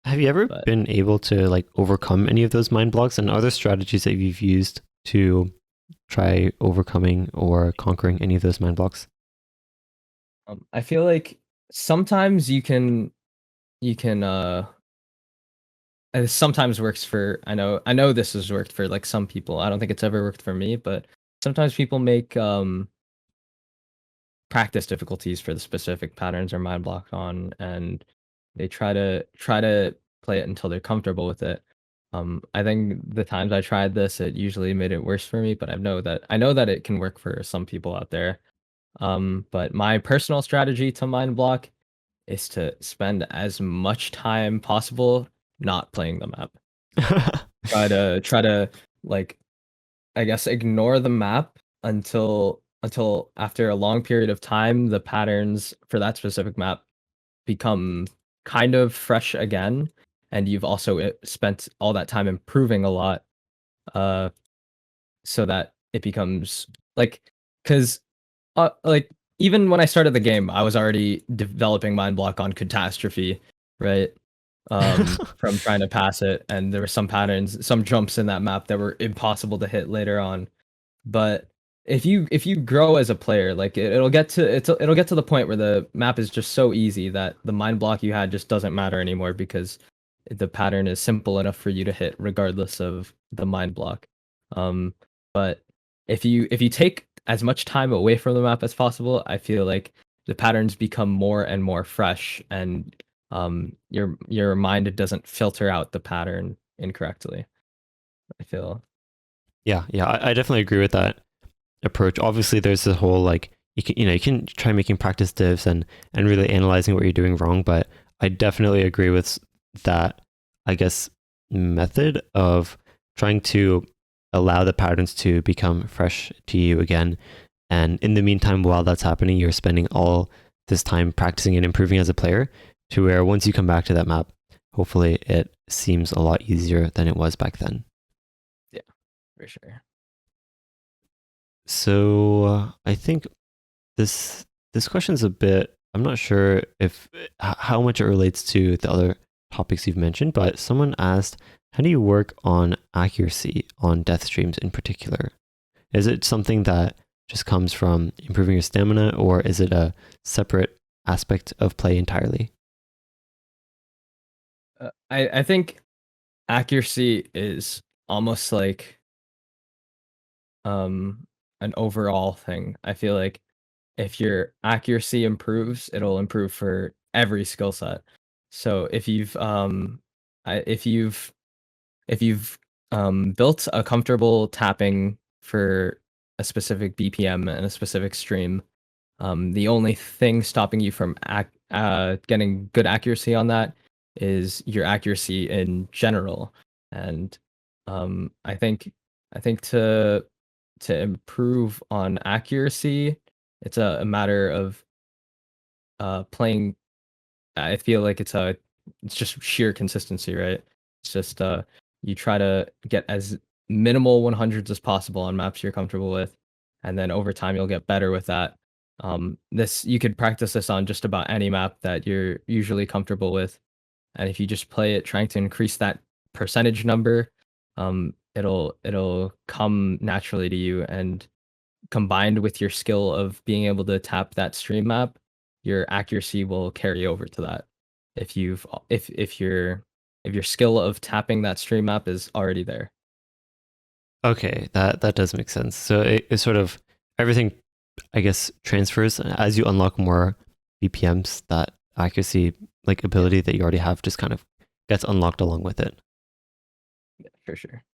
Have you ever But been able to like overcome any of those mind blocks? And are there strategies that you've used to try overcoming or conquering any of those mind blocks? I feel like sometimes you can it sometimes works for I know this has worked for like some people. I don't think it's ever worked for me, but sometimes people make practice difficulties for the specific patterns they're mind blocked on, and they try to play it until they're comfortable with it. I think the times I tried this, it usually made it worse for me, but I know that it can work for some people out there. But my personal strategy to mind block is to spend as much time possible not playing the map. Try to like I guess ignore the map until after a long period of time the patterns for that specific map become kind of fresh again, and you've also spent all that time improving a lot, uh so that it becomes like because like even when I started the game I was already developing mind block on catastrophe, right? From trying to pass it, and there were some patterns, some jumps in that map that were impossible to hit later on. But if you grow as a player, like it'll get to it'll get to the point where the map is just so easy that the mind block you had just doesn't matter anymore because the pattern is simple enough for you to hit regardless of the mind block. Um, but if you take as much time away from the map as possible, I feel like the patterns become more and more fresh, and your mind doesn't filter out the pattern incorrectly. I feel Yeah, yeah, I definitely agree with that approach. Obviously, there's the whole like you can try making practice divs and really analyzing what you're doing wrong, but I definitely agree with that. I guess method of trying to allow the patterns to become fresh to you again, and in the meantime, while that's happening, you're spending all this time practicing and improving as a player. To where once you come back to that map, hopefully it seems a lot easier than it was back then. yeah, for sure. So I think this question's a bit. I'm not sure if how much it relates to the other topics you've mentioned, but someone asked, "How do you work on accuracy on death streams in particular? Is it something that just comes from improving your stamina, or is it a separate aspect of play entirely?" I think accuracy is almost like um an overall thing. I feel like if your accuracy improves, it'll improve for every skill set. So if you've if you've built a comfortable tapping for a specific BPM and a specific stream, the only thing stopping you from getting good accuracy on that is your accuracy in general. And I think to improve on accuracy, it's a matter of playing. I feel like it's just sheer consistency, right? It's just you try to get as minimal 100s as possible on maps you're comfortable with, and then over time you'll get better with that. This you could practice this on just about any map that you're usually comfortable with, and if you just play it trying to increase that percentage number, it'll come naturally to you, and combined with your skill of being able to tap that stream map, your accuracy will carry over to that. If your skill of tapping that stream map is already there. Okay, that does make sense. So it sort of everything, I guess, transfers as you unlock more BPMs. That accuracy, like Yeah, ability that you already have, just kind of gets unlocked along with it. yeah, for sure.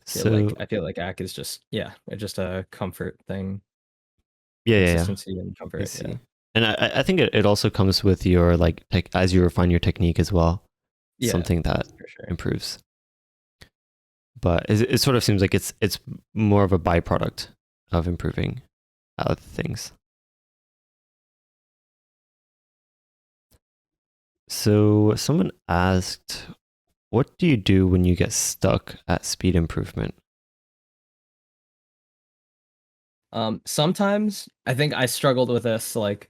So I feel like AC is just yeah, it's just a comfort thing, yeah, yeah, yeah. consistency and I comfort. Yeah, see. And I think it also comes with your like as you refine your technique as well. yeah, Something that for sure. improves. But it sort of seems like it's more of a byproduct of improving other things. So someone asked, what do you do when you get stuck at speed improvement? Sometimes I think I struggled with this like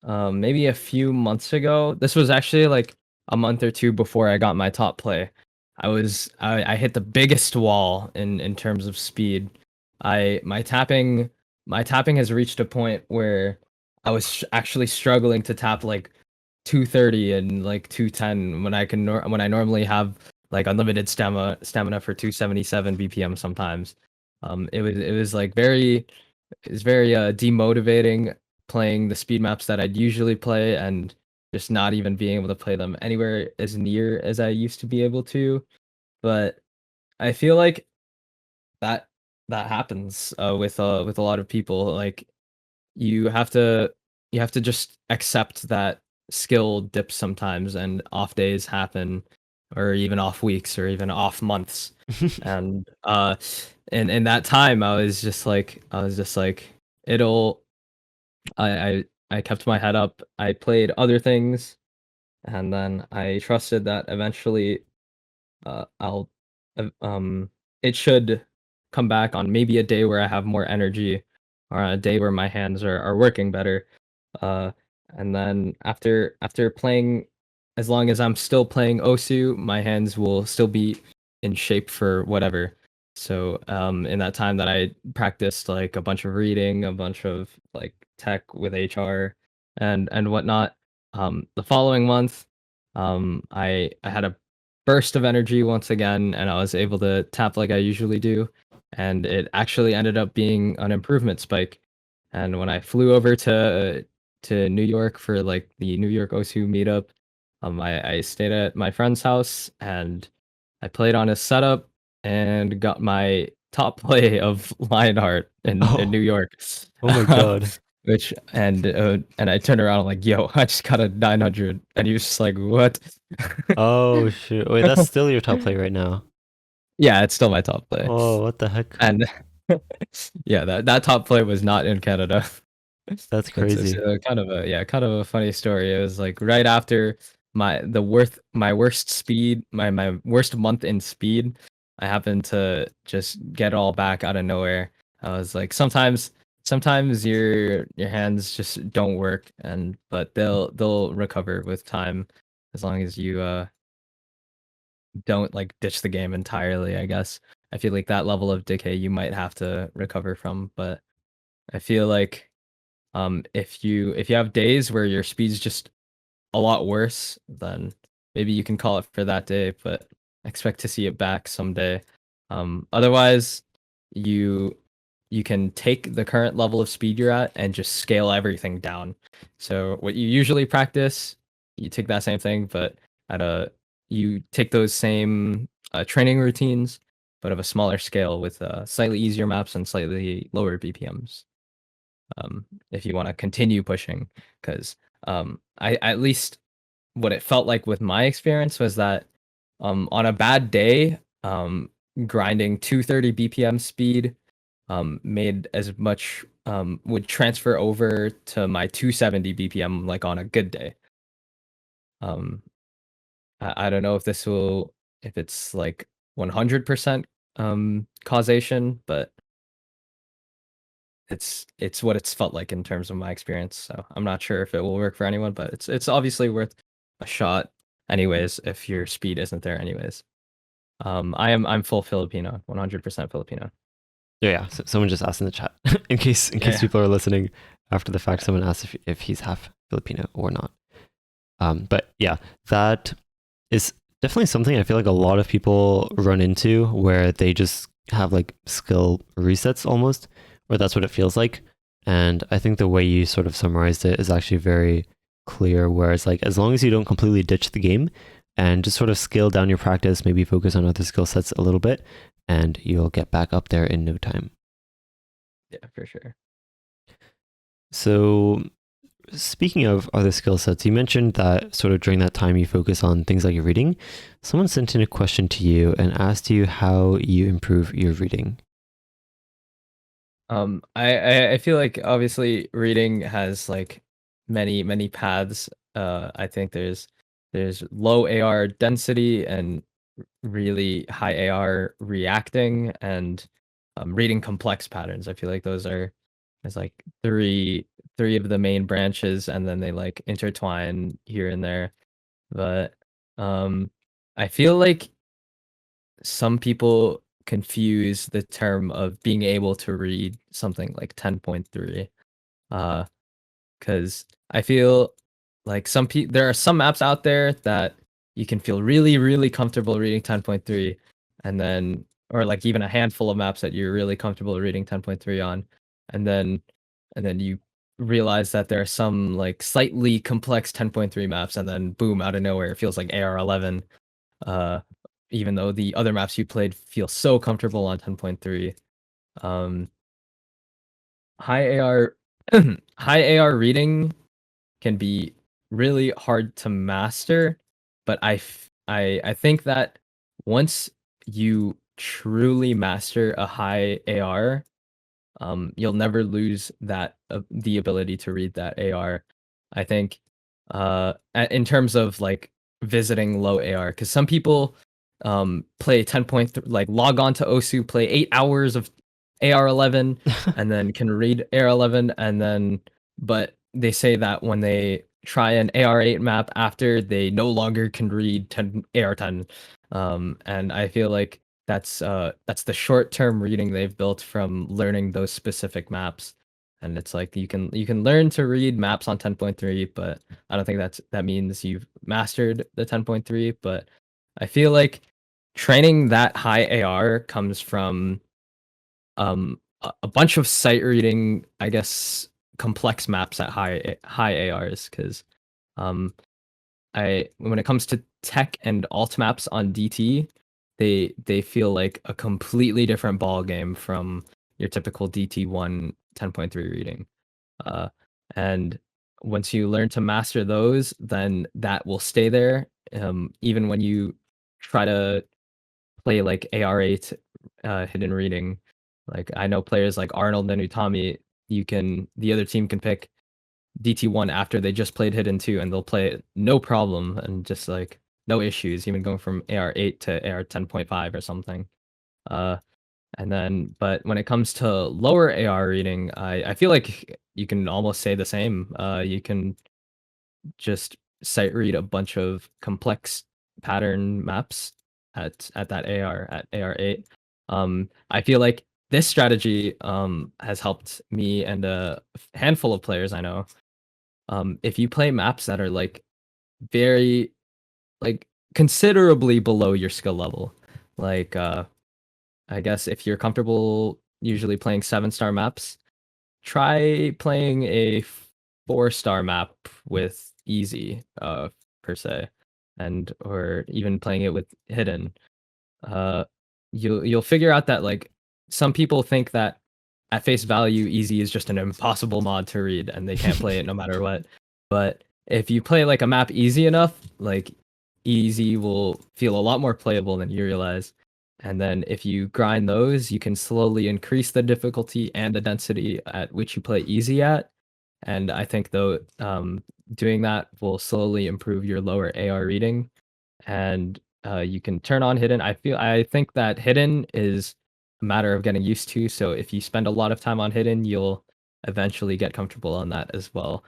maybe a few months ago. This was actually like a month or two before I got my top play. I hit the biggest wall in terms of speed. I my tapping has reached a point where I was actually struggling to tap like 230 and like 210 when when I normally have like unlimited stamina for 277 BPM sometimes. It was like very it's very demotivating playing the speed maps that I'd usually play and just not even being able to play them anywhere as near as I used to be able to. But I feel like that that happens with a lot of people. Like you have to you have to just accept that skill dips sometimes and off days happen or even off weeks or even off months. And in that time I was just like it'll I kept my head up. I played other things, and then I trusted that eventually, I'll, uh, um, it should come back on maybe a day where I have more energy, or a day where my hands are working better. Uh, and then after playing, as long as I'm still playing Osu, my hands will still be in shape for whatever. So in that time that I practiced like a bunch of reading, a bunch of like tech with HR and whatnot, the following month, I had a burst of energy once again, and I was able to tap like I usually do, and it actually ended up being an improvement spike. And when I flew over to New York for like the New York O2 meetup, I stayed at my friend's house and I played on his setup and got my top play of Lionheart in New Oh, York. oh my God. Which and I turned around, I'm like, yo, I just got a 900, and he was just like, what? Oh shoot. Wait, that's still your top play right now. Yeah, it's still my top play. Oh, what the heck? And yeah, that top play was not in Canada. That's It's crazy. kind of a yeah, kind of a funny story. It was like right after my worst speed, my worst month in speed. I happened to just get it all back out of nowhere. I was like, sometimes your hands just don't work, and but they'll recover with time as long as you don't like ditch the game entirely, I guess. I feel like that level of decay you might have to recover from, but I feel like if you have days where your speed's just a lot worse, then maybe you can call it for that day, but expect to see it back someday. Otherwise, you you can take the current level of speed you're at and just scale everything down. So what you usually practice, you take that same thing, but at a you take those same training routines, but of a smaller scale with slightly easier maps and slightly lower BPMs. If you want to continue pushing, because I at least what it felt like with my experience was that on a bad day, grinding 230 BPM speed made as much would transfer over to my 270 BPM like on a good day. Um, I don't know if this will if it's like 100% causation, but it's what it's felt like in terms of my experience. So I'm not sure if it will work for anyone, but it's obviously worth a shot anyways if your speed isn't there anyways. I'm full Filipino, 100% Filipino. Yeah, yeah. So someone just asked in the chat in case Yeah. people are listening after the fact. Yeah. Someone asked if he's half Filipino or not. But yeah, that is definitely something I feel like a lot of people run into where they just have like skill resets almost, or that's what it feels like. And I think the way you sort of summarized it is actually very clear, where it's like as long as you don't completely ditch the game and just sort of scale down your practice, maybe focus on other skill sets a little bit, and you'll get back up there in no time. Yeah, for sure. So speaking of other skill sets, you mentioned that sort of during that time you focus on things like your reading. Someone sent in a question to you and asked you how you improve your reading. I feel like obviously reading has like many paths. I think there's there's low AR density and really high AR reacting and reading complex patterns. I feel like there's like three of the main branches, and then they like intertwine here and there. But um, I feel like some people confuse the term of being able to read something like 10.3. Uh, because I feel like there are some maps out there that you can feel really, really comfortable reading 10.3, and then or like even a handful of maps that you're really comfortable reading 10.3 on, and then you realize that there are some like slightly complex 10.3 maps, and then boom, out of nowhere, it feels like AR11. Uh, Even though the other maps you played feel so comfortable on 10.3. Um, high AR, high AR reading can be really hard to master, but I think that once you truly master a high AR, you'll never lose the ability to read that AR. I think in terms of like visiting low AR, because some people play 10.3, like log on to OSU, play 8 hours of AR11, and then can read AR11, and then but they say that when they try an AR8 map after, they no longer can read 10 AR10. And I feel like that's the short-term reading they've built from learning those specific maps. And it's like you can learn to read maps on 10.3, but I don't think that means you've mastered the 10.3. But I feel like training that high AR comes from a bunch of sight reading, I guess, complex maps at high ARs, because um I when it comes to tech and alt maps on DT, they feel like a completely different ball game from your typical DT1 10.3 reading. Uh, and once you learn to master those, then that will stay there. Even when you try to play like AR8 hidden reading, like I know players like Arnold and Utami, the other team can pick DT1 after they just played Hidden 2, and they'll play it no problem and just like no issues, even going from AR8 to AR 10.5 or something. Uh, but when it comes to lower AR reading, I feel like you can almost say the same. You can just sight read a bunch of complex pattern maps at that AR at AR8. I feel like this strategy has helped me and a handful of players I know. If you play maps that are like very like considerably below your skill level, like I guess if you're comfortable usually playing 7-star maps, try playing a 4-star map with easy per se, and or even playing it with hidden. uh you'll figure out that like some people think that at face value easy is just an impossible mod to read and they can't play it no matter what. But if you play like a map easy enough, like easy will feel a lot more playable than you realize. And then if you grind those, you can slowly increase the difficulty and the density at which you play easy at. And I think though doing that will slowly improve your lower AR reading, and you can turn on hidden. I think that hidden is a matter of getting used to. So if you spend a lot of time on hidden, you'll eventually get comfortable on that as well.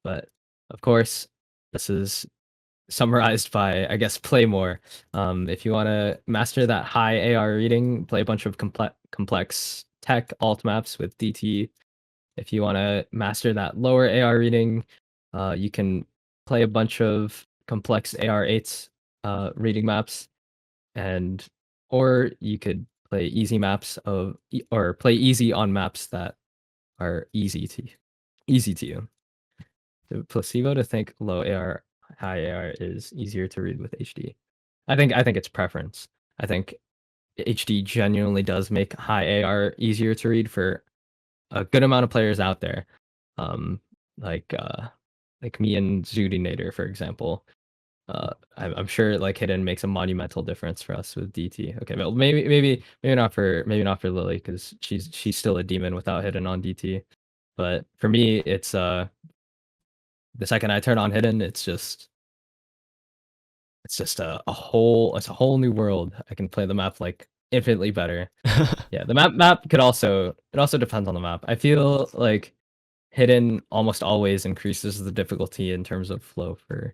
But of course, this is summarized by, I guess, play more. If you want to master that high AR reading, play a bunch of complex tech alt maps with DT. If you want to master that lower AR reading, you can play a bunch of complex AR8s reading maps, and or you could play easy maps or play easy on maps that are easy to you. The placebo to think low AR, high AR is easier to read with HD. I think it's preference. I think HD genuinely does make high AR easier to read for a good amount of players out there. Um, like me and Zudinator, for example. I'm sure like hidden makes a monumental difference for us with DT. Okay, well maybe not for Lily, because she's still a demon without hidden on DT. But for me, it's the second I turn on hidden, it's just it's just a whole new world. I can play the map like infinitely better. Yeah, the map could also it also depends on the map. I feel like hidden almost always increases the difficulty in terms of flow for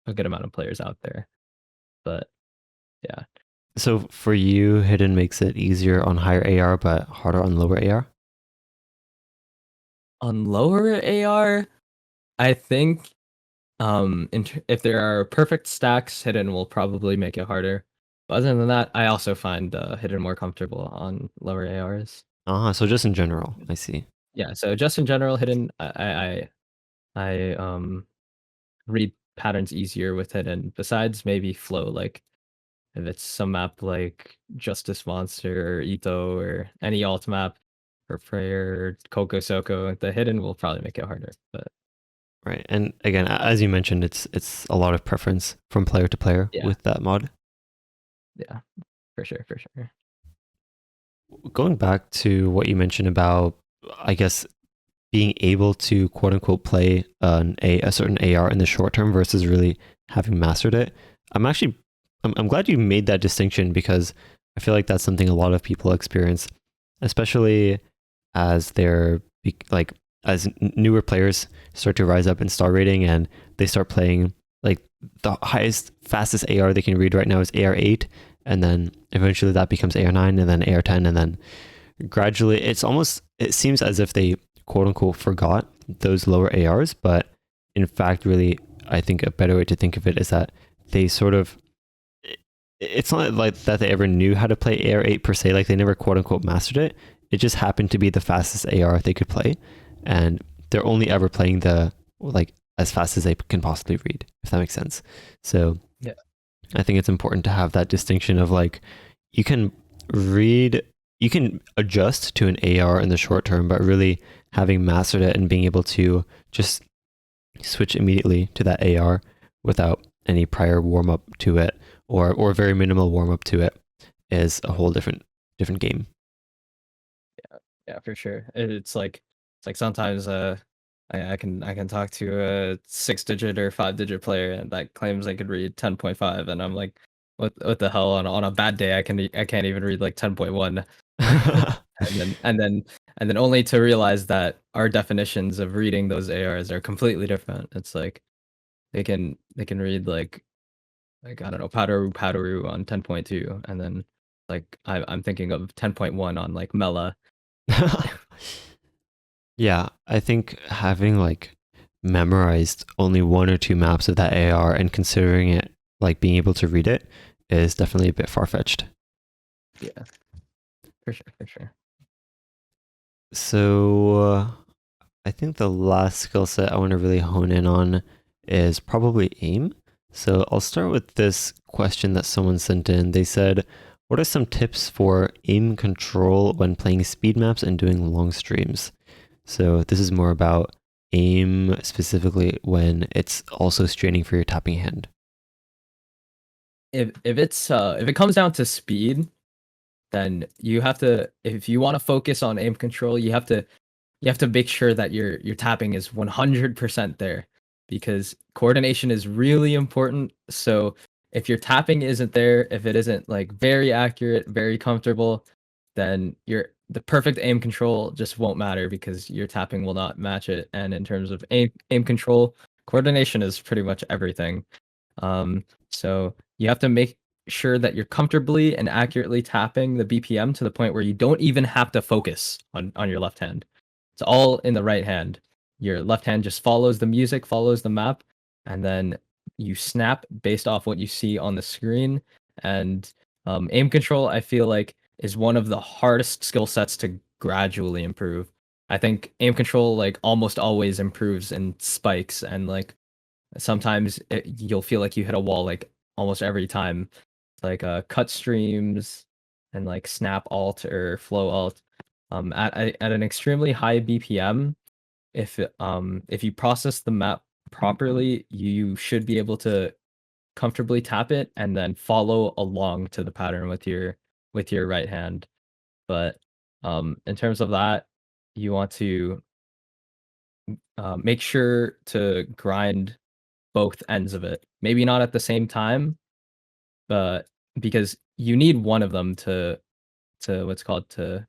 a good amount of players out there. But yeah, So for you, hidden makes it easier on higher AR but harder on lower AR. on lower AR, I think if there are perfect stacks, hidden will probably make it harder. But other than that, I also find hidden more comfortable on lower ARs. So just in general, I see. Yeah, so just in general, hidden, I read patterns easier with hidden. Besides maybe flow, like if it's some map like Justice Monster or Itho or any alt map or Prayer, Coco Soko, the hidden will probably make it harder. But Right. And again, as you mentioned, it's a lot of preference from player to player yeah, with that mod. yeah, for sure, for sure. Going back to what you mentioned about, I guess, being able to quote unquote play a certain AR in the short term versus really having mastered it. I'm actually I'm glad you made that distinction because I feel like that's something a lot of people experience, especially as they're like as newer players start to rise up in star rating and they start playing like the highest fastest AR they can read right now is AR 8, and then eventually that becomes AR 9 and then AR 10, and then gradually it seems as if they quote unquote forgot those lower ARs, but in fact really I think a better way to think of it is that they sort of it's not like that they ever knew how to play AR 8 per se, like they never quote unquote mastered it. It just happened to be the fastest AR they could play, and they're only ever playing the like as fast as they can possibly read, if that makes sense. So Yeah, I think it's important to have that distinction of like you can read, you can adjust to an AR in the short term, but really having mastered it and being able to just switch immediately to that AR without any prior warm up to it or very minimal warm up to it is a whole different game. yeah, for sure. It's like sometimes I can talk to a 6 digit or 5 digit player and that claims I could read 10.5, and I'm like, what the hell? On a bad day, I can't even read like 10.1. And then only to realize that our definitions of reading those ARs are completely different. It's like they can read like I don't know, Powderu on 10.2, and then like I'm thinking of 10.1 on like Mela. Yeah, I think having like memorized only one or two maps of that AR and considering it like being able to read it is definitely a bit far fetched. Yeah, for sure, for sure. So I think the last skill set I want to really hone in on is probably aim. So I'll start with this question that someone sent in. They said, what are some tips for aim control when playing speed maps and doing long streams? So this is more about aim specifically when it's also straining for your tapping hand. If it comes down to speed, then you have to, if you want to focus on aim control, you have to make sure that your tapping is 100% there, because coordination is really important. So if your tapping isn't there, if it isn't like very accurate, very comfortable, then the perfect aim control just won't matter because your tapping will not match it. And in terms of aim control, coordination is pretty much everything. So you have to make sure that you're comfortably and accurately tapping the BPM to the point where you don't even have to focus on your left hand. It's all in the right hand. Your left hand just follows the music, follows the map, and then you snap based off what you see on the screen. And aim control, I feel like, is one of the hardest skill sets to gradually improve. I think aim control like almost always improves in spikes, and like sometimes you'll feel like you hit a wall like almost every time, like cut streams and like snap alt or flow alt at an extremely high BPM. If you process the map properly, you should be able to comfortably tap it and then follow along to the pattern with your right hand. But in terms of that, you want to make sure to grind both ends of it. Maybe not at the same time, but because you need one of them to what's called to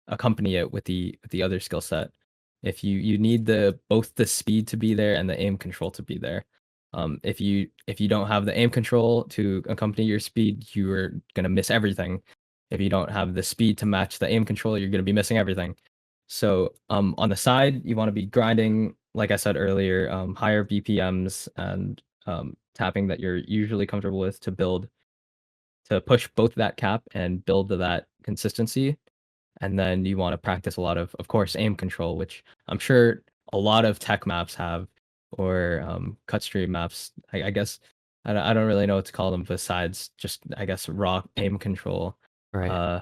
accompany it with the other skill set. If you need the both the speed to be there and the aim control to be there. If you don't have the aim control to accompany your speed, you're gonna miss everything. If you don't have the speed to match the aim control, you're gonna be missing everything. So on the side, you want to be grinding, like I said earlier, higher BPMs and tapping that you're usually comfortable with to push both that cap and build to that consistency. And then you want to practice a lot of course, aim control, which I'm sure a lot of tech maps have, or cut stream maps. I guess I don't really know what to call them besides just I guess raw aim control. Right. Uh,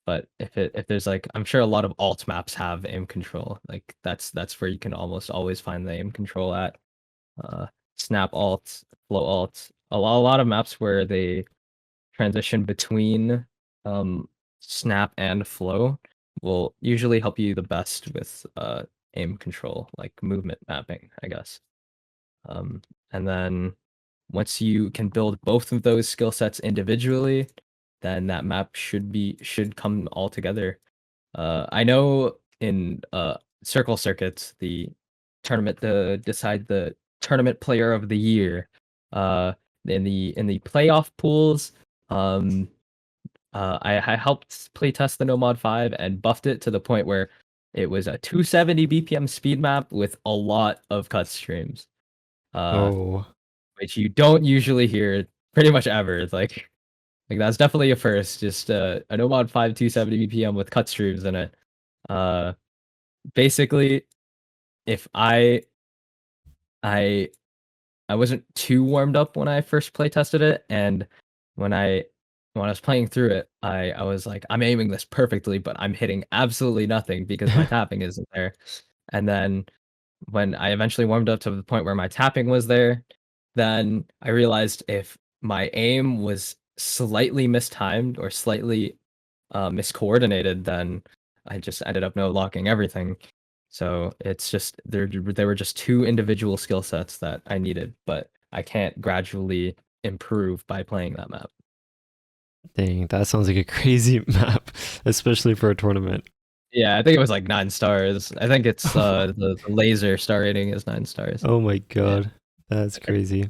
but if there's like I'm sure a lot of alt maps have aim control. Like that's where you can almost always find the aim control at. Uh, snap alt, flow alt. A lot of maps where they transition between um, snap and flow will usually help you the best with aim control, like movement mapping, I guess. And then once you can build both of those skill sets individually, then that map should come all together. I know in circle circuits, the tournament to decide the tournament player of the year, uh, in the playoff pools, um, I helped playtest the No Mod 5 and buffed it to the point where it was a 270 BPM speed map with a lot of cut streams, uh, Oh, which you don't usually hear pretty much ever. It's like that's definitely a first. Just a No Mod 5 270 BPM with cut streams in it. Uh, basically, if I I wasn't too warmed up when I first play tested it, and when I when I was playing through it, I was like, I'm aiming this perfectly, but I'm hitting absolutely nothing because my tapping isn't there. And then when I eventually warmed up to the point where my tapping was there, then I realized if my aim was slightly mistimed or slightly miscoordinated, then I just ended up no locking everything. So it's just there were just two individual skill sets that I needed, but I can't gradually improve by playing that map. dang, that sounds like a crazy map, especially for a tournament. Yeah, I think it was like 9 stars. I think it's the laser star rating is 9 stars. Oh my Yeah. god, that's crazy.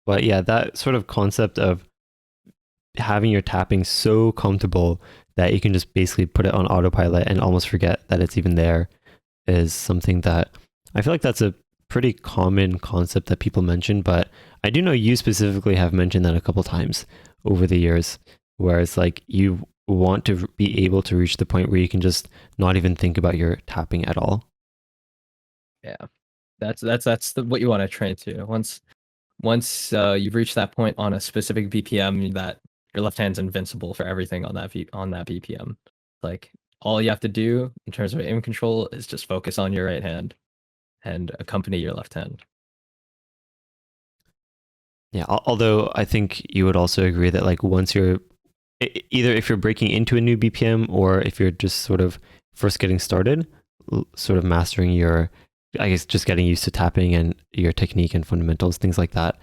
But yeah, that sort of concept of having your tapping so comfortable that you can just basically put it on autopilot and almost forget that it's even there is something that I feel like that's a pretty common concept that people mention, but I do know you specifically have mentioned that a couple times over the years, where it's like you want to be able to reach the point where you can just not even think about your tapping at all. Yeah. What you want to train to. Once you've reached that point on a specific BPM that your left hand's invincible for everything on that BPM. Like all you have to do in terms of aim control is just focus on your right hand and accompany your left hand. Yeah, although I think you would also agree that like once you're either if you're breaking into a new BPM or if you're just sort of first getting started, sort of mastering your, I guess, just getting used to tapping and your technique and fundamentals, things like that.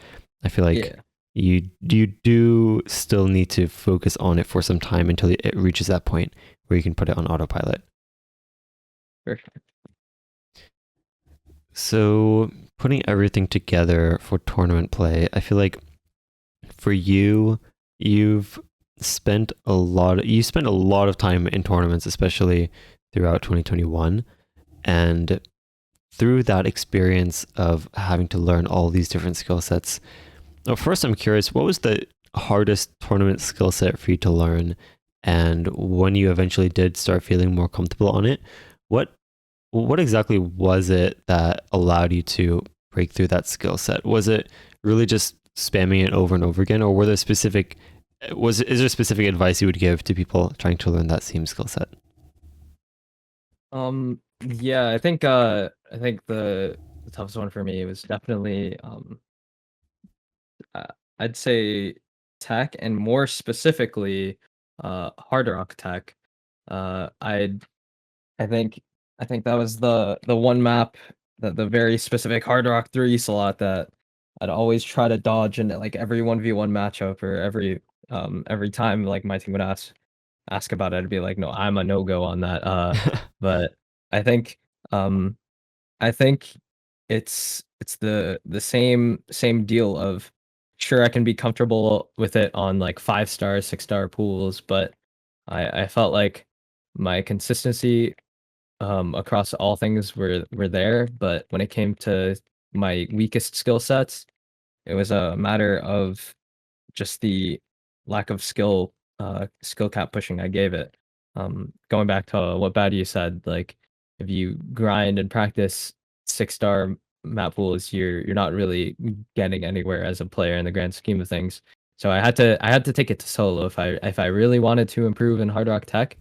I feel like Yeah, you do still need to focus on it for some time until it reaches that point where you can put it on autopilot. for sure. So putting everything together for tournament play, I feel like for you, you've you spent a lot of time in tournaments, especially throughout 2021. And through that experience of having to learn all these different skill sets, well, first I'm curious, what was the hardest tournament skill set for you to learn? And when you eventually did start feeling more comfortable on it, what what exactly was it that allowed you to break through that skill set? Was it really just spamming it over and over again, or were there specific is there specific advice you would give to people trying to learn that same skill set? Yeah, I think the toughest one for me was definitely uh, I'd say tech and more specifically hard rock tech. Uh I'd I think I think that was the one map the very specific Hard Rock 3 slot that I'd always try to dodge in like every 1v1 matchup or every time like my team would ask about it, I'd be like, no, I'm a no-go on that. But I think um I think it's the same deal of sure I can be comfortable with it on like 5-star, 6-star pools, but I felt like my consistency across all things were there, but when it came to my weakest skill sets, it was a matter of just the lack of skill cap pushing I gave it. Going back to what Bad you said, like if you grind and practice 6-star map pools, you're not really getting anywhere as a player in the grand scheme of things. So I had to take it to solo if I really wanted to improve in Hard Rock Tech.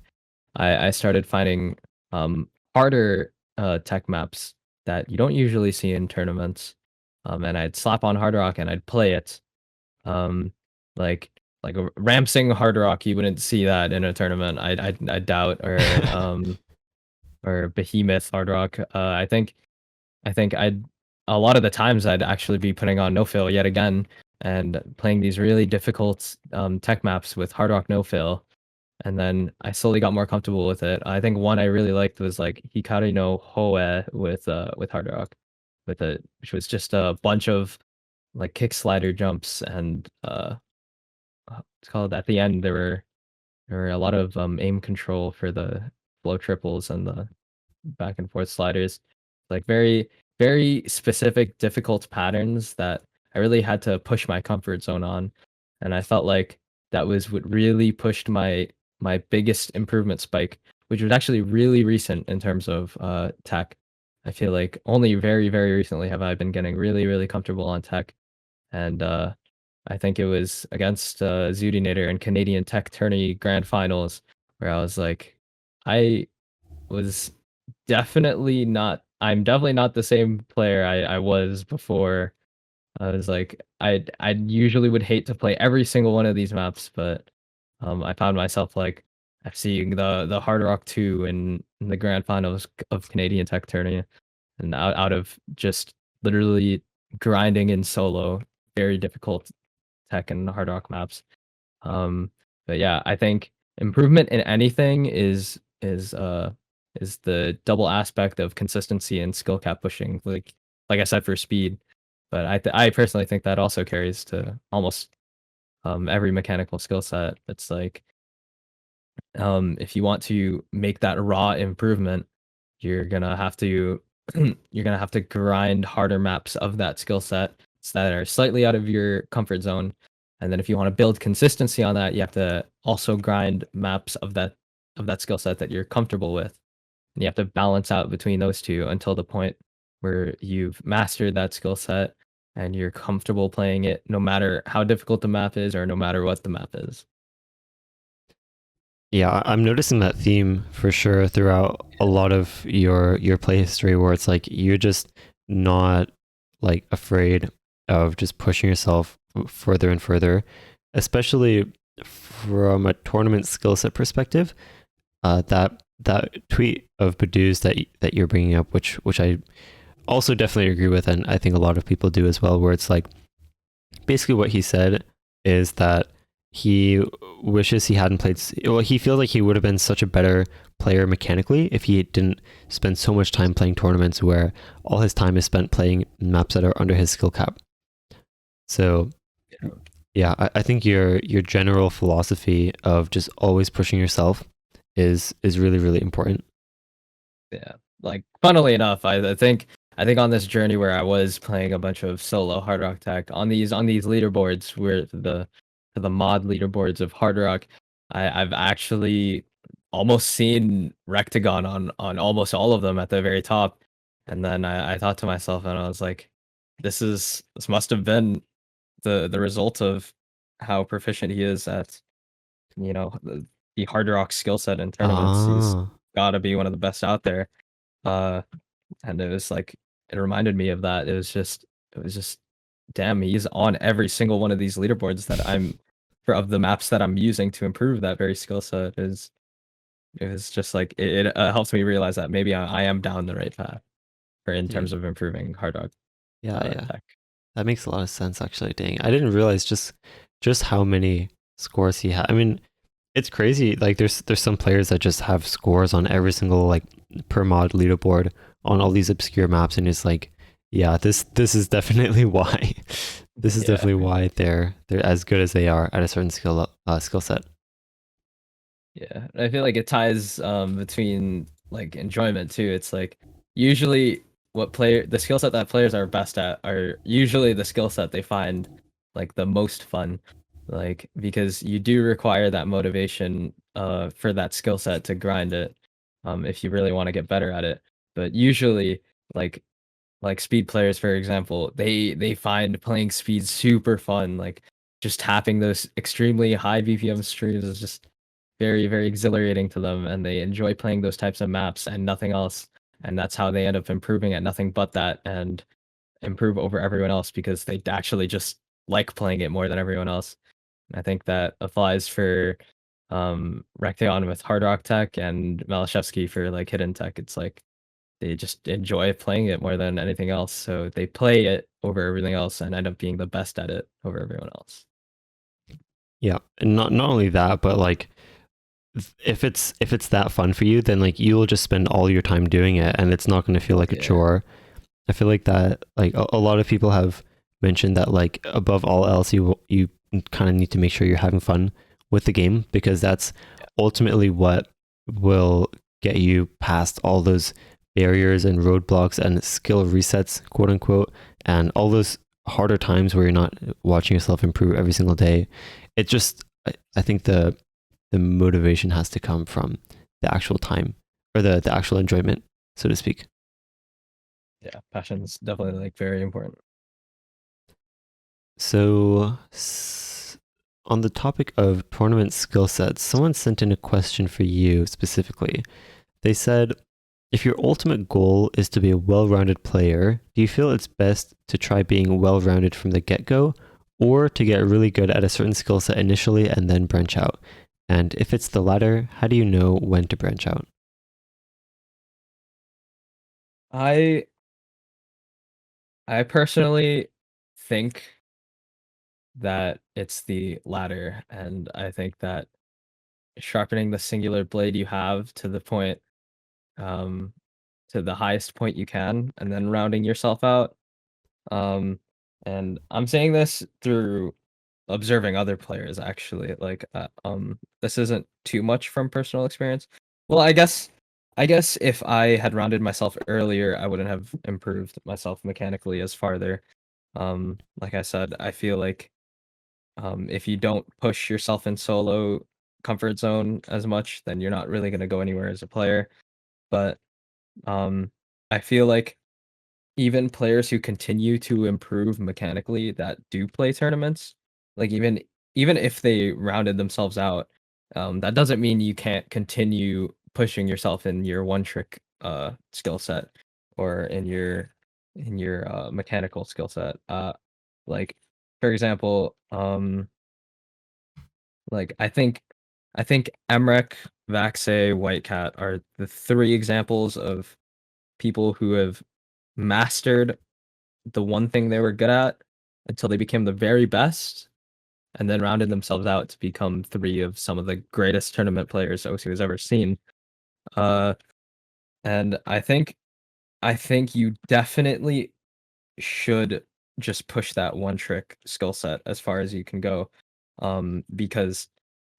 I started finding harder tech maps that you don't usually see in tournaments. And I'd slap on Hard Rock and I'd play it. Um, like like a Ramsing Hard Rock, you wouldn't see that in a tournament. I doubt, or Behemoth Hard Rock. I think I'd a lot of the times I'd actually be putting on no fill yet again and playing these really difficult tech maps with Hard Rock no fill, and then I slowly got more comfortable with it. I think one I really liked was like Hikari no Hoe with Hard Rock, with it, which was just a bunch of like kick slider jumps and it's called at the end there were a lot of aim control for the flow triples and the back and forth sliders, like very specific difficult patterns that I really had to push my comfort zone on, and I felt like that was what really pushed my biggest improvement spike, which was actually really recent in terms of tech. I feel like only very recently have I been getting really comfortable on tech, and I think it was against Zudinator in Canadian Tech Tourney Grand Finals, where I was like, I was I'm definitely not the same player I was before. I was like, I usually would hate to play every single one of these maps, but I found myself like seeing the Hard Rock 2 in the grand finals of Canadian Tech Tourney, and out of just literally grinding in solo, very difficult tech and hard rock maps. Um, but yeah, I think improvement in anything is the double aspect of consistency and skill cap pushing. Like I said for speed, but I personally think that also carries to almost every mechanical skill set. It's like if you want to make that raw improvement, you're gonna have to you're gonna have to grind harder maps of that skill set that are slightly out of your comfort zone. And then if you want to build consistency on that, you have to also grind maps of that skill set that you're comfortable with. And you have to balance out between those two until the point where you've mastered that skill set and you're comfortable playing it no matter how difficult the map is or no matter what the map is. Yeah, I'm noticing that theme for sure throughout a lot of your play history, where it's like you're just not like afraid of just pushing yourself further and further, especially from a tournament skill set perspective. That tweet of Badoo's that you're bringing up, which I also definitely agree with, and I think a lot of people do as well, where it's like basically what he said is that he wishes he hadn't played. Well, he feels like he would have been such a better player mechanically if he didn't spend so much time playing tournaments where all his time is spent playing maps that are under his skill cap. So yeah, I think your general philosophy of just always pushing yourself is really important. Yeah, like funnily enough, I think on this journey where I was playing a bunch of solo hard rock tech on these leaderboards, where the mod leaderboards of hard rock, I've actually almost seen Rectagon on almost all of them at the very top, and then I thought to myself, and I was like, this must have been the result of how proficient he is at the hard rock skill set in tournaments. He's Ah, got to be one of the best out there. Uh, and it was like it reminded me of that. It was just damn, he's on every single one of these leaderboards that I'm for of the maps that I'm using to improve that very skill set. Is it was just like it helps me realize that maybe I am down the right path. for in Yeah, terms of improving hard rock yeah. tech. That makes a lot of sense actually. Dang. I didn't realize just how many scores he had. I mean, it's crazy. Like there's some players that just have scores on every single like per mod leaderboard on all these obscure maps, and it's like, yeah, this is definitely why. This is Yeah. definitely why they're as good as they are at a certain skill set. Yeah, I feel like it ties between like enjoyment too. It's like usually the skill set that players are best at are usually the skill set they find like the most fun. Like because you do require that motivation for that skill set to grind it if you really want to get better at it. But usually like speed players for example, they find playing speed super fun. Like just tapping those extremely high BPM streams is just very, very exhilarating to them, and they enjoy playing those types of maps and nothing else. And that's how they end up improving at nothing but that and improve over everyone else because they actually just like playing it more than everyone else. And I think that applies for Recteon with Hard Rock Tech and Malashevsky for like hidden tech. It's like they just enjoy playing it more than anything else. So they play it over everything else and end up being the best at it over everyone else. Yeah, and not only that, but like if it's that fun for you, then like you will just spend all your time doing it, and it's not going to feel like a Yeah. chore. I feel like that like a lot of people have mentioned that like above all else, you kind of need to make sure you're having fun with the game because that's ultimately what will get you past all those barriers and roadblocks and skill resets, quote unquote, and all those harder times where you're not watching yourself improve every single day. It just I think the motivation has to come from the actual time or the actual enjoyment, so to speak. Yeah. Passion's definitely like very important. So, on the topic of tournament skill sets, someone sent in a question for you specifically. They said, if your ultimate goal is to be a well rounded player, do you feel it's best to try being well rounded from the get go or to get really good at a certain skill set initially and then branch out? And if it's the latter, how do you know when to branch out? I I personally think that it's the latter, and I think that sharpening the singular blade you have to the point, um, to the highest point you can, and then rounding yourself out. Um, and I'm saying this through observing other players actually. Like, this isn't too much from personal experience. Well, I guess if I had rounded myself earlier, I wouldn't have improved myself mechanically as farther. Like I said, I feel like if you don't push yourself in solo comfort zone as much, then you're not really going to go anywhere as a player. But um, I feel like even players who continue to improve mechanically that do play tournaments, like even if they rounded themselves out, that doesn't mean you can't continue pushing yourself in your one trick skill set or in your mechanical skill set. Like for example, like I think Emrek, Vaxe, White Cat are the three examples of people who have mastered the one thing they were good at until they became the very best and then rounded themselves out to become three of some of the greatest tournament players OC has ever seen. Uh, and I think you definitely should just push that one trick skill set as far as you can go. Because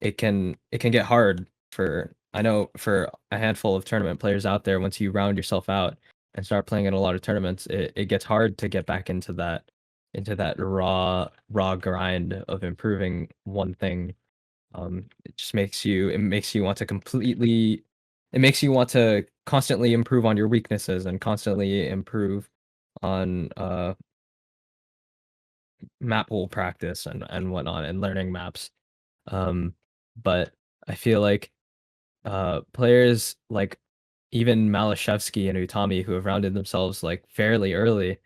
it can get hard for I know for a handful of tournament players out there, once you round yourself out and start playing in a lot of tournaments, it gets hard to get back into that raw grind of improving one thing. It makes you want to completely it makes you want to constantly improve on your weaknesses and constantly improve on map pool practice and whatnot and learning maps. Um, but I feel like players like even Malashevsky and Utami who have rounded themselves like fairly early,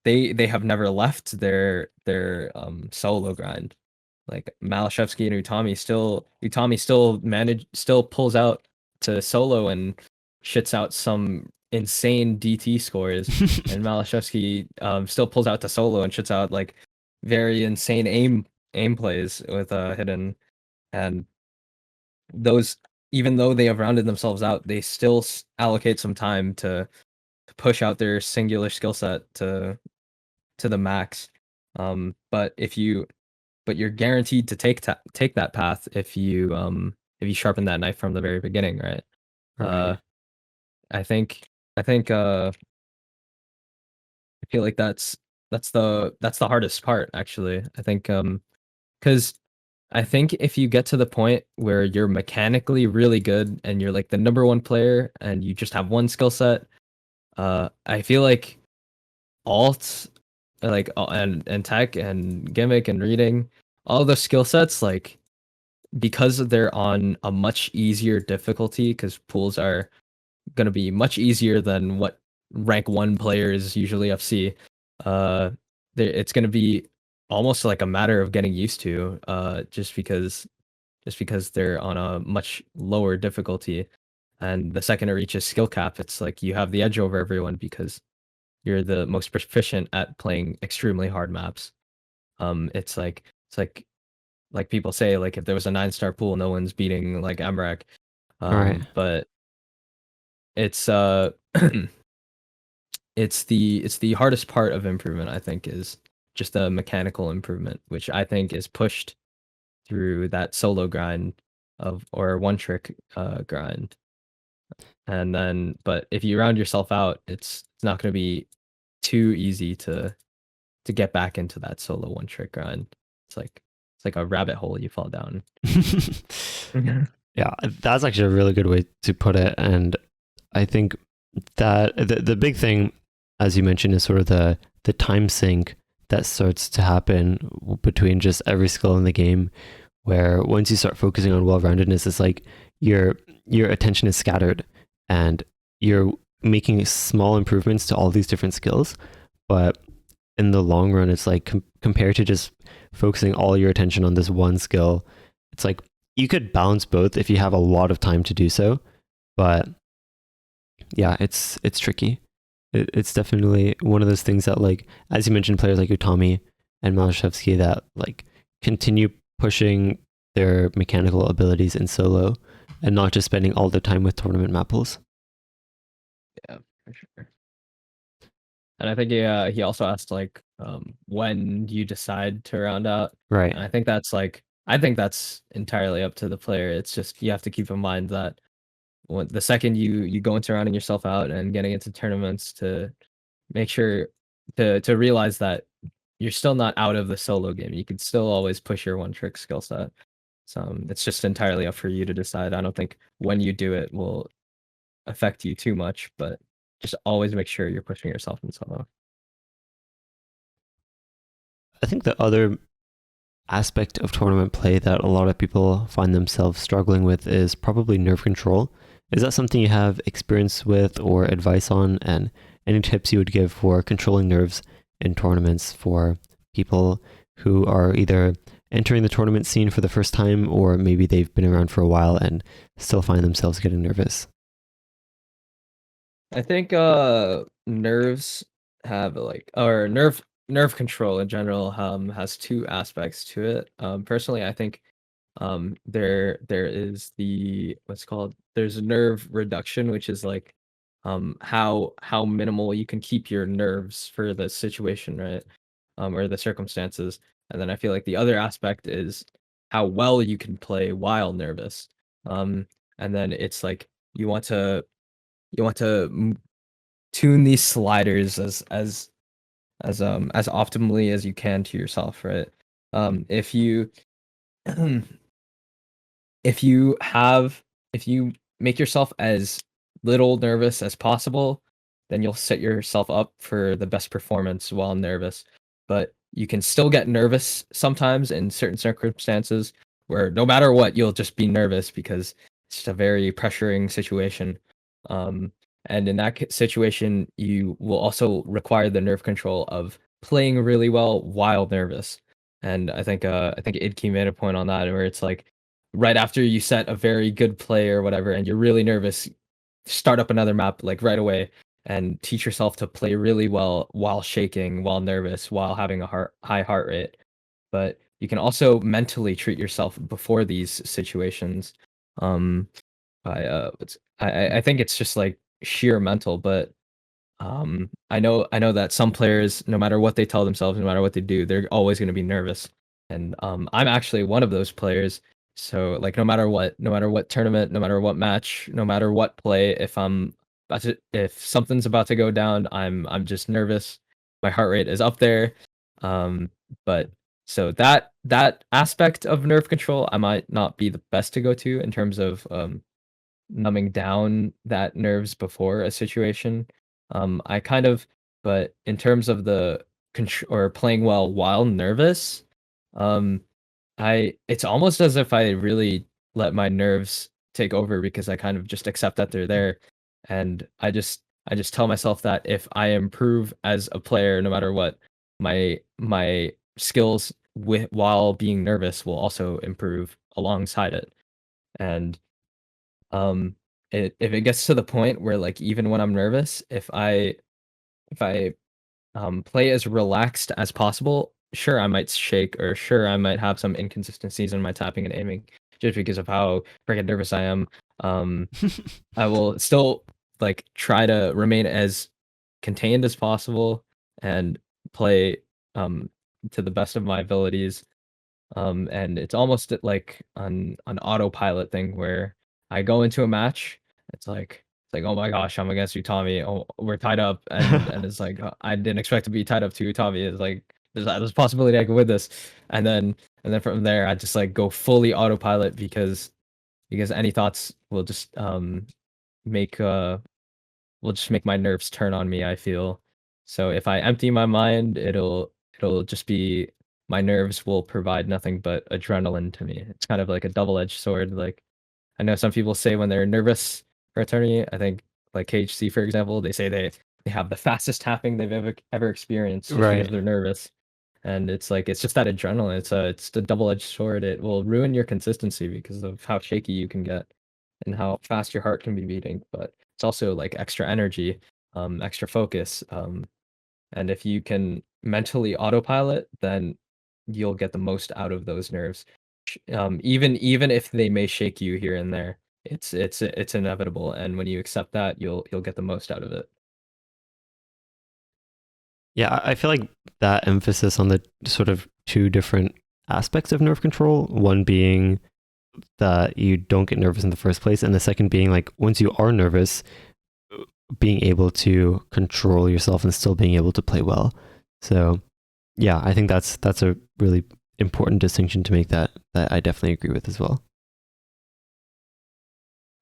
they have never left their solo grind. Like Malashevsky and Utami still pulls out to solo and shits out some insane DT scores, and Malashevsky still pulls out the solo and shoots out like very insane aim plays with hidden, and those, even though they have rounded themselves out, they still allocate some time to push out their singular skill set to the max. But you're guaranteed to take that path if you sharpen that knife from the very beginning, right? Uh, Right. I think I think I feel like that's the hardest part actually. I think because I think if you get to the point where you're mechanically really good and you're like the number one player and you just have one skill set, I feel like alt, like and tech and gimmick and reading, all the skill sets, like because they're on a much easier difficulty, because pools are gonna be much easier than what rank one players usually FC. Uh, it's gonna be almost like a matter of getting used to, just because they're on a much lower difficulty. And the second it reaches skill cap, it's like you have the edge over everyone because you're the most proficient at playing extremely hard maps. It's like people say, like if there was a 9-star pool, no one's beating like Emrak. All right. But it's it's the hardest part of improvement, I think, is just the mechanical improvement, which I think is pushed through that solo grind or one trick grind. And then, but if you round yourself out, it's not going to be too easy to get back into that solo one trick grind. It's like a rabbit hole you fall down. Yeah, that's actually a really good way to put it. And I think that the big thing, as you mentioned, is sort of the time sink that starts to happen between just every skill in the game, where once you start focusing on well-roundedness, it's like your attention is scattered and you're making small improvements to all these different skills, but in the long run, it's like compared to just focusing all your attention on this one skill, it's like you could balance both if you have a lot of time to do so, but yeah, it's tricky. It's definitely one of those things that, like, as you mentioned, players like Utami and Malashevsky that like continue pushing their mechanical abilities in solo and not just spending all their time with tournament map pools. Yeah, for sure. And I think he also asked like when do you decide to round out? Right. And I think that's entirely up to the player. It's just you have to keep in mind that when the second you go into rounding yourself out and getting into tournaments, to make sure to realize that you're still not out of the solo game. You can still always push your one trick skill set. So it's just entirely up for you to decide. I don't think when you do it will affect you too much, but just always make sure you're pushing yourself in solo. I think the other aspect of tournament play that a lot of people find themselves struggling with is probably nerve control. Is that something you have experience with or advice on? And any tips you would give for controlling nerves in tournaments for people who are either entering the tournament scene for the first time or maybe they've been around for a while and still find themselves getting nervous? I think nerves have like, or nerve control in general has two aspects to it. Personally, I think there is what's called, there's nerve reduction, which is like how minimal you can keep your nerves for the situation, right? Or the circumstances. And then I feel like the other aspect is how well you can play while nervous. Um and then it's like you want to tune these sliders as optimally as you can to yourself, right? If you if you have if you make yourself as little nervous as possible, then you'll set yourself up for the best performance while nervous. But you can still get nervous sometimes in certain circumstances where no matter what, you'll just be nervous because it's just a very pressuring situation. Um, and in that situation, you will also require the nerve control of playing really well while nervous. And I think Idke made a point on that where it's like right after you set a very good play or whatever, and you're really nervous, start up another map like right away and teach yourself to play really well while shaking, while nervous, while having a high heart rate. But you can also mentally treat yourself before these situations. Um, I think it's just like sheer mental, but I know that some players, no matter what they tell themselves, no matter what they do, they're always going to be nervous. And I'm actually one of those players. So like no matter what tournament, no matter what match, no matter what play, if something's about to go down, I'm just nervous. My heart rate is up there. Um, but so that aspect of nerve control, I might not be the best to go to in terms of numbing down that nerves before a situation. I kind of, but in terms of the or playing well while nervous, um, it's almost as if I really let my nerves take over because I kind of just accept that they're there, and I just tell myself that if I improve as a player, no matter what, my skills while being nervous will also improve alongside it, and um, if it gets to the point where, like, even when I'm nervous, if I play as relaxed as possible, sure, I might shake or sure, I might have some inconsistencies in my tapping and aiming just because of how freaking nervous I am. Um, I will still, like, try to remain as contained as possible and play, um, to the best of my abilities. And it's almost like an autopilot thing where I go into a match, it's like, "Oh my gosh, I'm against you, Tommy. Oh, we're tied up." And it's like, I didn't expect to be tied up to Tommy." It's like, there's a possibility I could win this. And then from there, I just, like, go fully autopilot because any thoughts make, will just make my nerves turn on me, I feel. So if I empty my mind, it'll just be my nerves will provide nothing but adrenaline to me. It's kind of like a double-edged sword. Like I know some people say when they're nervous for a tourney, I think like KHC for example, they say they have the fastest tapping they've ever experienced just because Right. they're nervous. And it's like it's just that adrenaline. It's the double-edged sword. It will ruin your consistency because of how shaky you can get and how fast your heart can be beating. But it's also like extra energy, extra focus. And if you can mentally autopilot, then you'll get the most out of those nerves. Even if they may shake you here and there, it's inevitable. And when you accept that, you'll get the most out of it. Yeah, I feel like that emphasis on the sort of two different aspects of nerve control, one being that you don't get nervous in the first place, and the second being like once you are nervous, being able to control yourself and still being able to play well. So yeah, I think that's a really important distinction to make that I definitely agree with as well.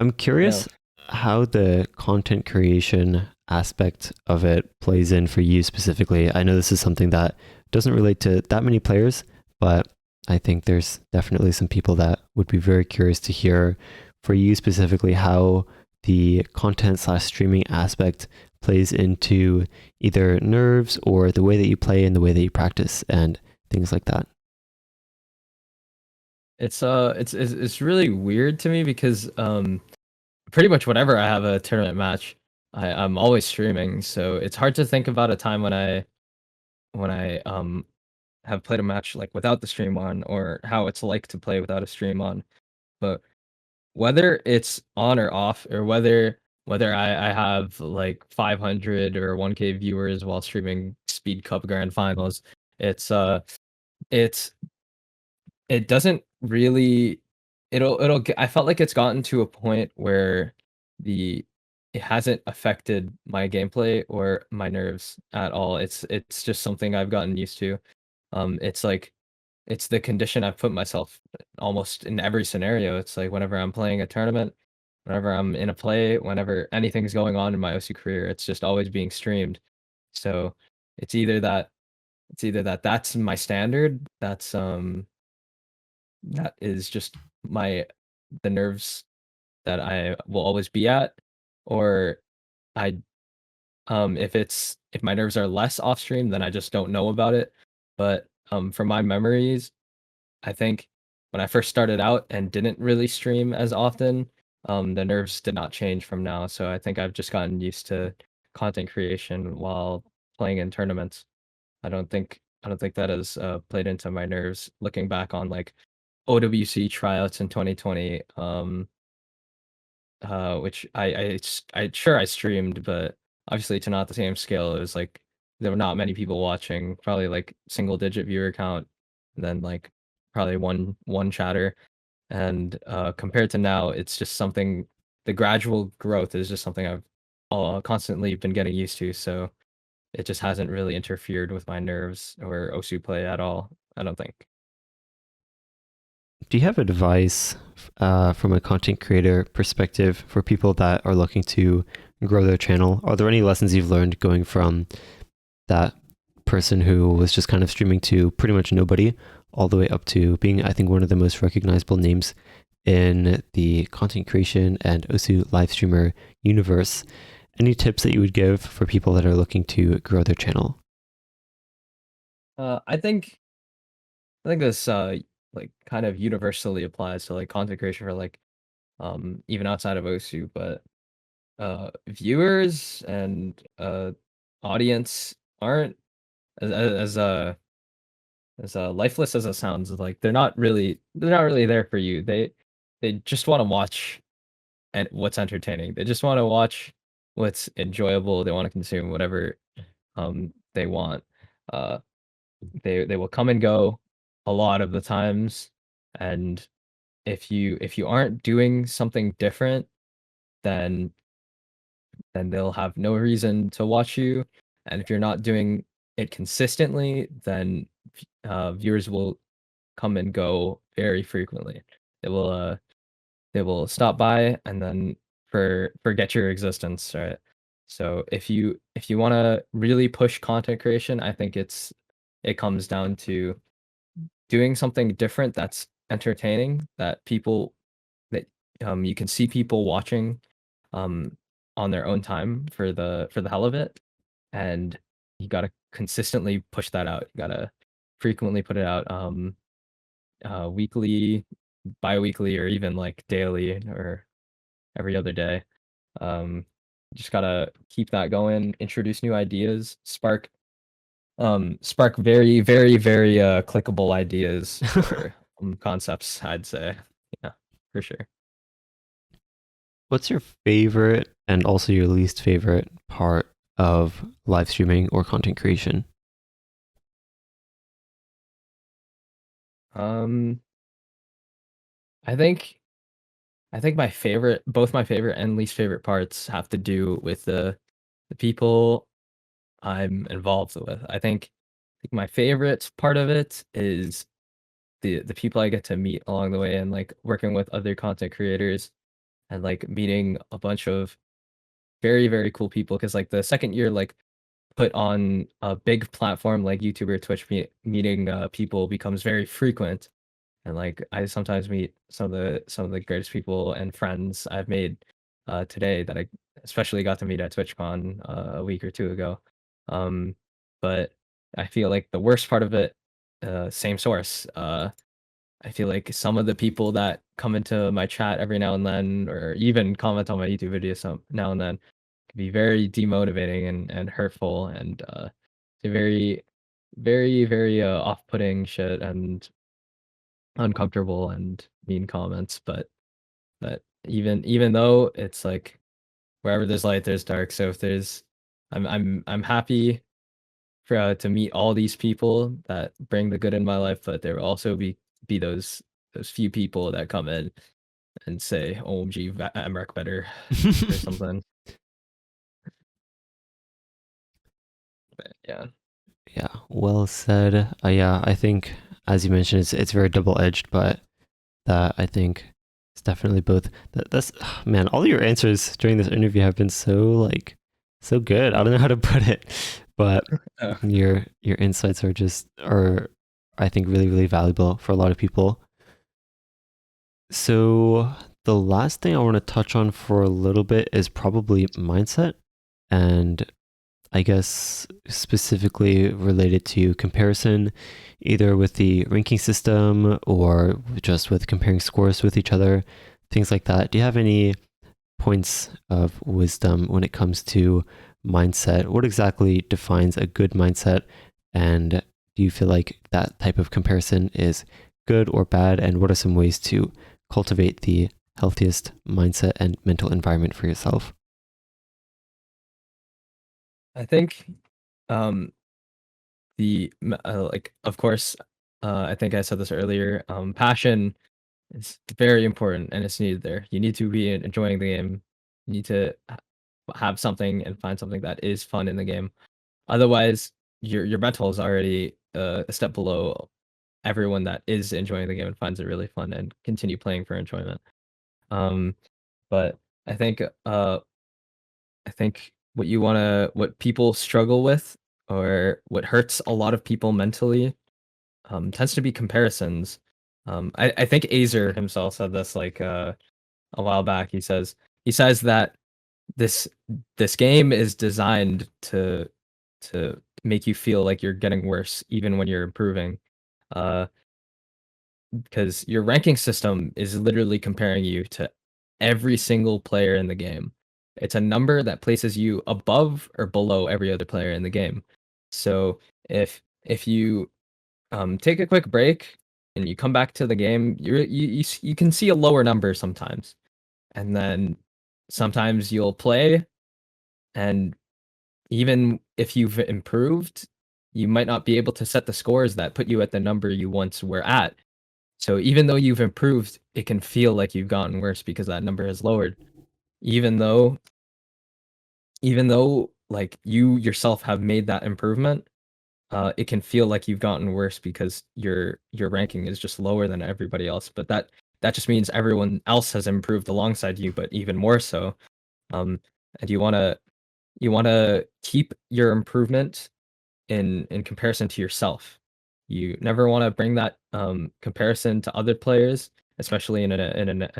I'm Yeah, curious how the content creation aspect of it plays in for you specifically. I know this is something that doesn't relate to that many players, but I think there's definitely some people that would be very curious to hear for you specifically how the content slash streaming aspect plays into either nerves or the way that you play and the way that you practice and things like that. it's really weird to me because pretty much whenever I have a tournament match, I'm always streaming. So it's hard to think about a time when I have played a match like without the stream on or how it's like to play without a stream on. But whether it's on or off or whether I have like 500 or 1K viewers while streaming Speed Cup Grand Finals, it's it's it doesn't really I felt like it's gotten to a point where the it hasn't affected my gameplay or my nerves at all. It's just something I've gotten used to. It's like it's the condition I've put myself almost in every scenario. It's like whenever I'm playing a tournament, whenever I'm in a play, whenever anything's going on in my OC career, it's just always being streamed. So it's either that that's my standard, that is just my the nerves that I will always be at, or I if my nerves are less off stream, then I just don't know about it. But from my memories, I think when I first started out and didn't really stream as often, the nerves did not change from now. So I think I've just gotten used to content creation while playing in tournaments. I don't think that has played into my nerves looking back on like OWC tryouts in 2020, which I sure I streamed, but obviously to not the same scale. It was like there were not many people watching, probably like single digit viewer count, and then like probably one chatter. And compared to now, it's just something. The gradual growth is just something I've constantly been getting used to. So it just hasn't really interfered with my nerves or OSU play at all. I don't think. Do you have advice from a content creator perspective for people that are looking to grow their channel? Are there any lessons you've learned going from that person who was just kind of streaming to pretty much nobody all the way up to being, I think, one of the most recognizable names in the content creation and OSU live streamer universe? Any tips that you would give for people that are looking to grow their channel? I think this like kind of universally applies to like content creation for like even outside of OSU, but viewers and audience aren't as lifeless as it sounds. Like they're not really there for you. They just want to watch and what's entertaining. They just want to watch what's enjoyable. They want to consume whatever they want. Uh they will come and go a lot of the times, and if you aren't doing something different, then they'll have no reason to watch you. And if you're not doing it consistently, then viewers will come and go very frequently. They will they will stop by and then forget your existence, right? So if you want to really push content creation, I think it comes down to doing something different that's entertaining, that people that you can see people watching um on their own time for the hell of it. And you got to consistently push that out. You got to frequently put it out, weekly, bi-weekly, or even like daily or every other day. um just gotta keep that going, introduce new ideas, spark very, very, very clickable ideas or concepts, I'd say. Yeah, for sure. What's your favorite and also your least favorite part of live streaming or content creation? um I think both my favorite and least favorite parts have to do with the people I'm involved with. I think my favorite part of it is the people I get to meet along the way, and like working with other content creators and like meeting a bunch of very, very cool people. Because like the second year like put on a big platform like YouTube or Twitch, meeting people becomes very frequent. And like I sometimes meet some of the greatest people and friends I've made today, that I especially got to meet at TwitchCon a week or two ago. But I feel like the worst part of it, same source. I feel like some of the people that come into my chat every now and then, or even comment on my YouTube videos some now and then, can be very demotivating and hurtful, and they're very, very, very off-putting shit and uncomfortable and mean comments. But even though it's like wherever there's light, there's dark. So if there's, I'm happy for to meet all these people that bring the good in my life, but there will also be those few people that come in and say, "OMG, Emmerich better" or something. But yeah. Yeah, well said. Yeah, I think as you mentioned, it's very double edged, but that I think it's definitely both. That's man, all your answers during this interview have been so good. I don't know how to put it, but Uh, your insights are I think really valuable for a lot of people. So the last thing I want to touch on for a little bit is probably mindset, and I guess specifically related to comparison, either with the ranking system or just with comparing scores with each other. things like that. Do you have any points of wisdom when it comes to mindset? What exactly defines a good mindset? And do you feel like that type of comparison is good or bad? And what are some ways to cultivate the healthiest mindset and mental environment for yourself? I think um like, of course, I think I said this earlier, passion is very important and it's needed there. You need to be enjoying the game. You need to have something and find something that is fun in the game. Otherwise, your mental is already a step below everyone that is enjoying the game and finds it really fun and continue playing for enjoyment. Um, but I think I think what people struggle with or what hurts a lot of people mentally tends to be comparisons. I think Azer himself said this like a while back. He says that this this game is designed to make you feel like you're getting worse even when you're improving. Uh, because your ranking system is literally comparing you to every single player in the game. It's a number that places you above or below every other player in the game. So if you take a quick break and you come back to the game, you can see a lower number sometimes, and then sometimes you'll play, and even if you've improved, you might not be able to set the scores that put you at the number you once were at. So even though you've improved, it can feel like you've gotten worse because that number has lowered. Even though even though like you yourself have made that improvement, it can feel like you've gotten worse because your ranking is just lower than everybody else. But that just means everyone else has improved alongside you, but even more so. And you wanna keep your improvement in comparison to yourself. You never want to bring that comparison to other players, especially in a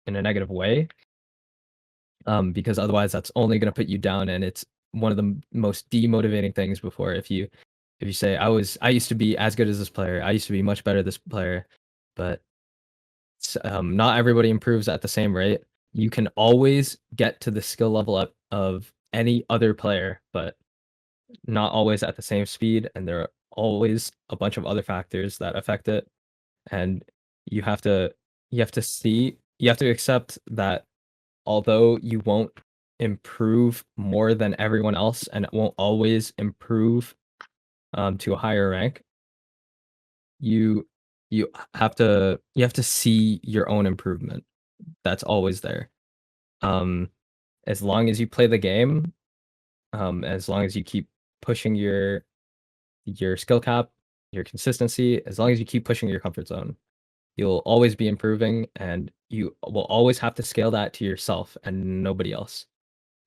negative way, because otherwise that's only going to put you down, and it's one of the most demotivating things. Before, if you say I used to be as good as this player, I used to be much better this player, but not everybody improves at the same rate. You can always get to the skill level of any other player, but not always at the same speed, and there are always a bunch of other factors that affect it. And you have to you have to accept that although you won't improve more than everyone else and it won't always improve to a higher rank, you you have to see your own improvement. That's always there. Um, as long as you play the game, as long as you keep pushing your skill cap, your consistency, as long as you keep pushing your comfort zone, you'll always be improving, and you will always have to scale that to yourself and nobody else.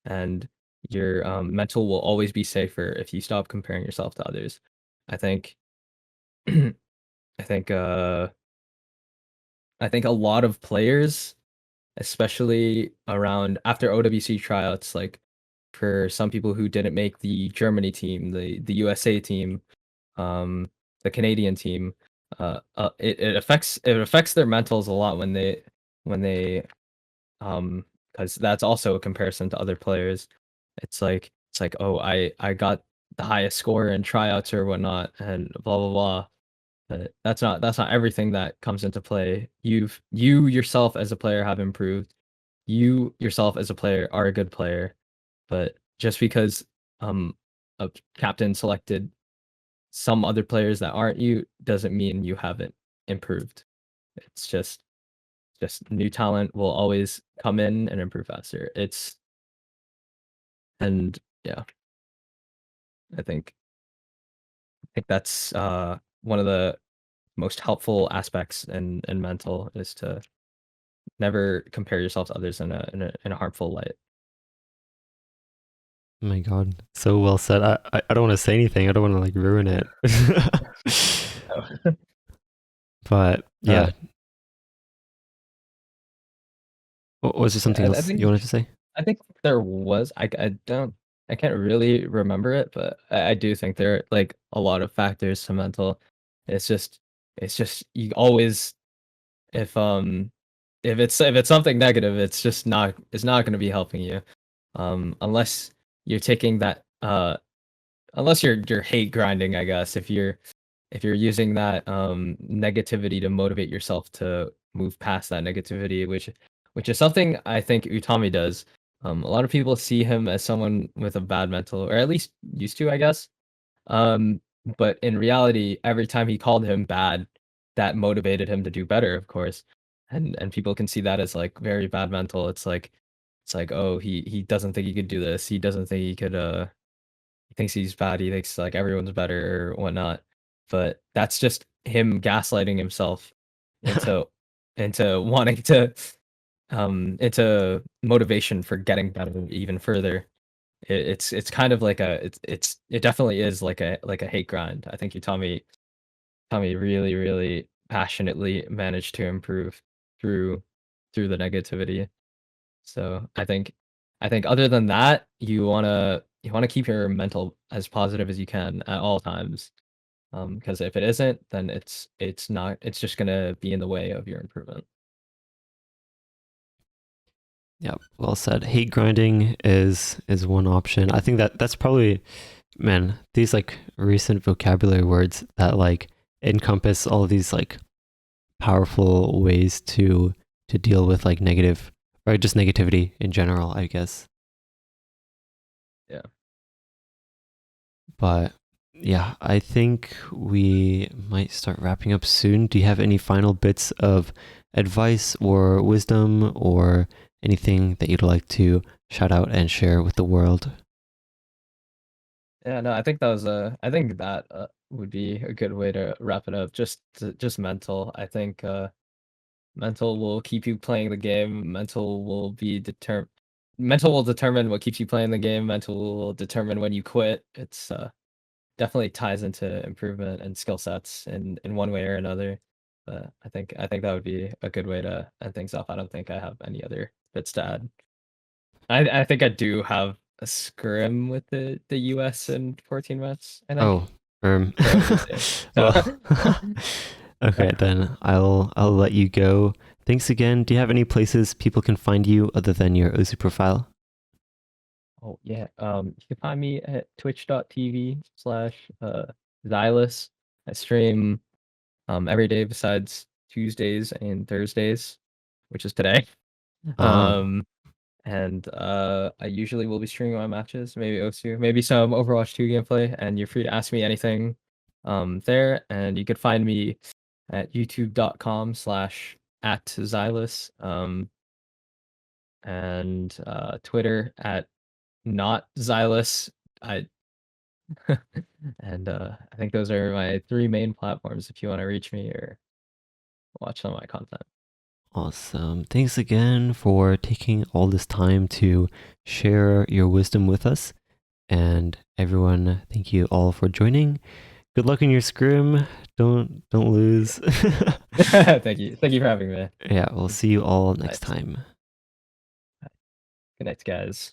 And your mental will always be safer if you stop comparing yourself to others. I think I think I think a lot of players, especially around after OWC tryouts, like for some people who didn't make the Germany team, the USA team, um, the Canadian team, it affects their mentals a lot when they because that's also a comparison to other players. It's like, oh, I got the highest score in tryouts or whatnot, and blah blah blah. But that's not everything that comes into play. You yourself as a player have improved. You yourself as a player are a good player, but just because um a captain selected some other players that aren't you doesn't mean you haven't improved. It's just new talent will always come in and improve faster. And yeah, I think that's one of the most helpful aspects in mental is to never compare yourself to others in a harmful light. Oh my God, so well said. I don't want to say anything. I don't want to like ruin it. But uh, yeah, was there something I else you think wanted to say? I think there was I can't really remember it, but I do think there are like a lot of factors to mental. It's just you always If it's something negative, it's not going to be helping you, unless you're taking that unless you're hate grinding, I guess. If you're using that negativity to motivate yourself to move past that negativity, which is something I think Utami does. A lot of people see him as someone with a bad mental, or at least used to, I guess. Um, but in reality, every time he called him bad, that motivated him to do better, of course. And people can see that as like very bad mental. It's like, oh, he doesn't think he could do this. He doesn't think he could he thinks he's bad. He thinks like everyone's better or whatnot. But that's just him gaslighting himself into wanting to into motivation for getting better even further. It's kind of like it definitely is like a hate grind. I think Tommy really really passionately managed to improve through the negativity. So I think other than that, you wanna keep your mental as positive as you can at all times. Because if it isn't, then it's just gonna be in the way of your improvement. Yeah, well said. Hate grinding is one option. I think that's probably, man, these like recent vocabulary words that like encompass all of these like powerful ways to deal with like negative or just negativity in general, I guess. Yeah. But yeah, I think we might start wrapping up soon. Do you have any final bits of advice or wisdom or anything that you'd like to shout out and share with the world? Yeah, no, I think that would be a good way to wrap it up. Just mental. I think mental will keep you playing the game. Mental will determine what keeps you playing the game. Mental will determine when you quit. It's definitely ties into improvement and skill sets in one way or another. But I think that would be a good way to end things off. I don't think I have any other bits to add. I think I do have a scrim with the US in 14 minutes, I think. Oh, For OWC. So well, okay, then I'll let you go. Thanks again. Do you have any places people can find you other than your OC profile? oh yeah. You can find me at twitch.tv/ Zylice. I stream every day besides Tuesdays and Thursdays, which is today. Ah, Um and I usually will be streaming my matches, maybe OSU, maybe some Overwatch 2 gameplay, and you're free to ask me anything there. And you could find me at youtube.com/@Zylice, and Twitter at not Zylice. I and I think those are my three main platforms if you want to reach me or watch some of my content. awesome. Thanks again for taking all this time to share your wisdom with us. And everyone, thank you all for joining. Good luck in your scrim. Don't lose. Thank you for having me. Yeah, we'll see you all next Nice. time. Good night, guys.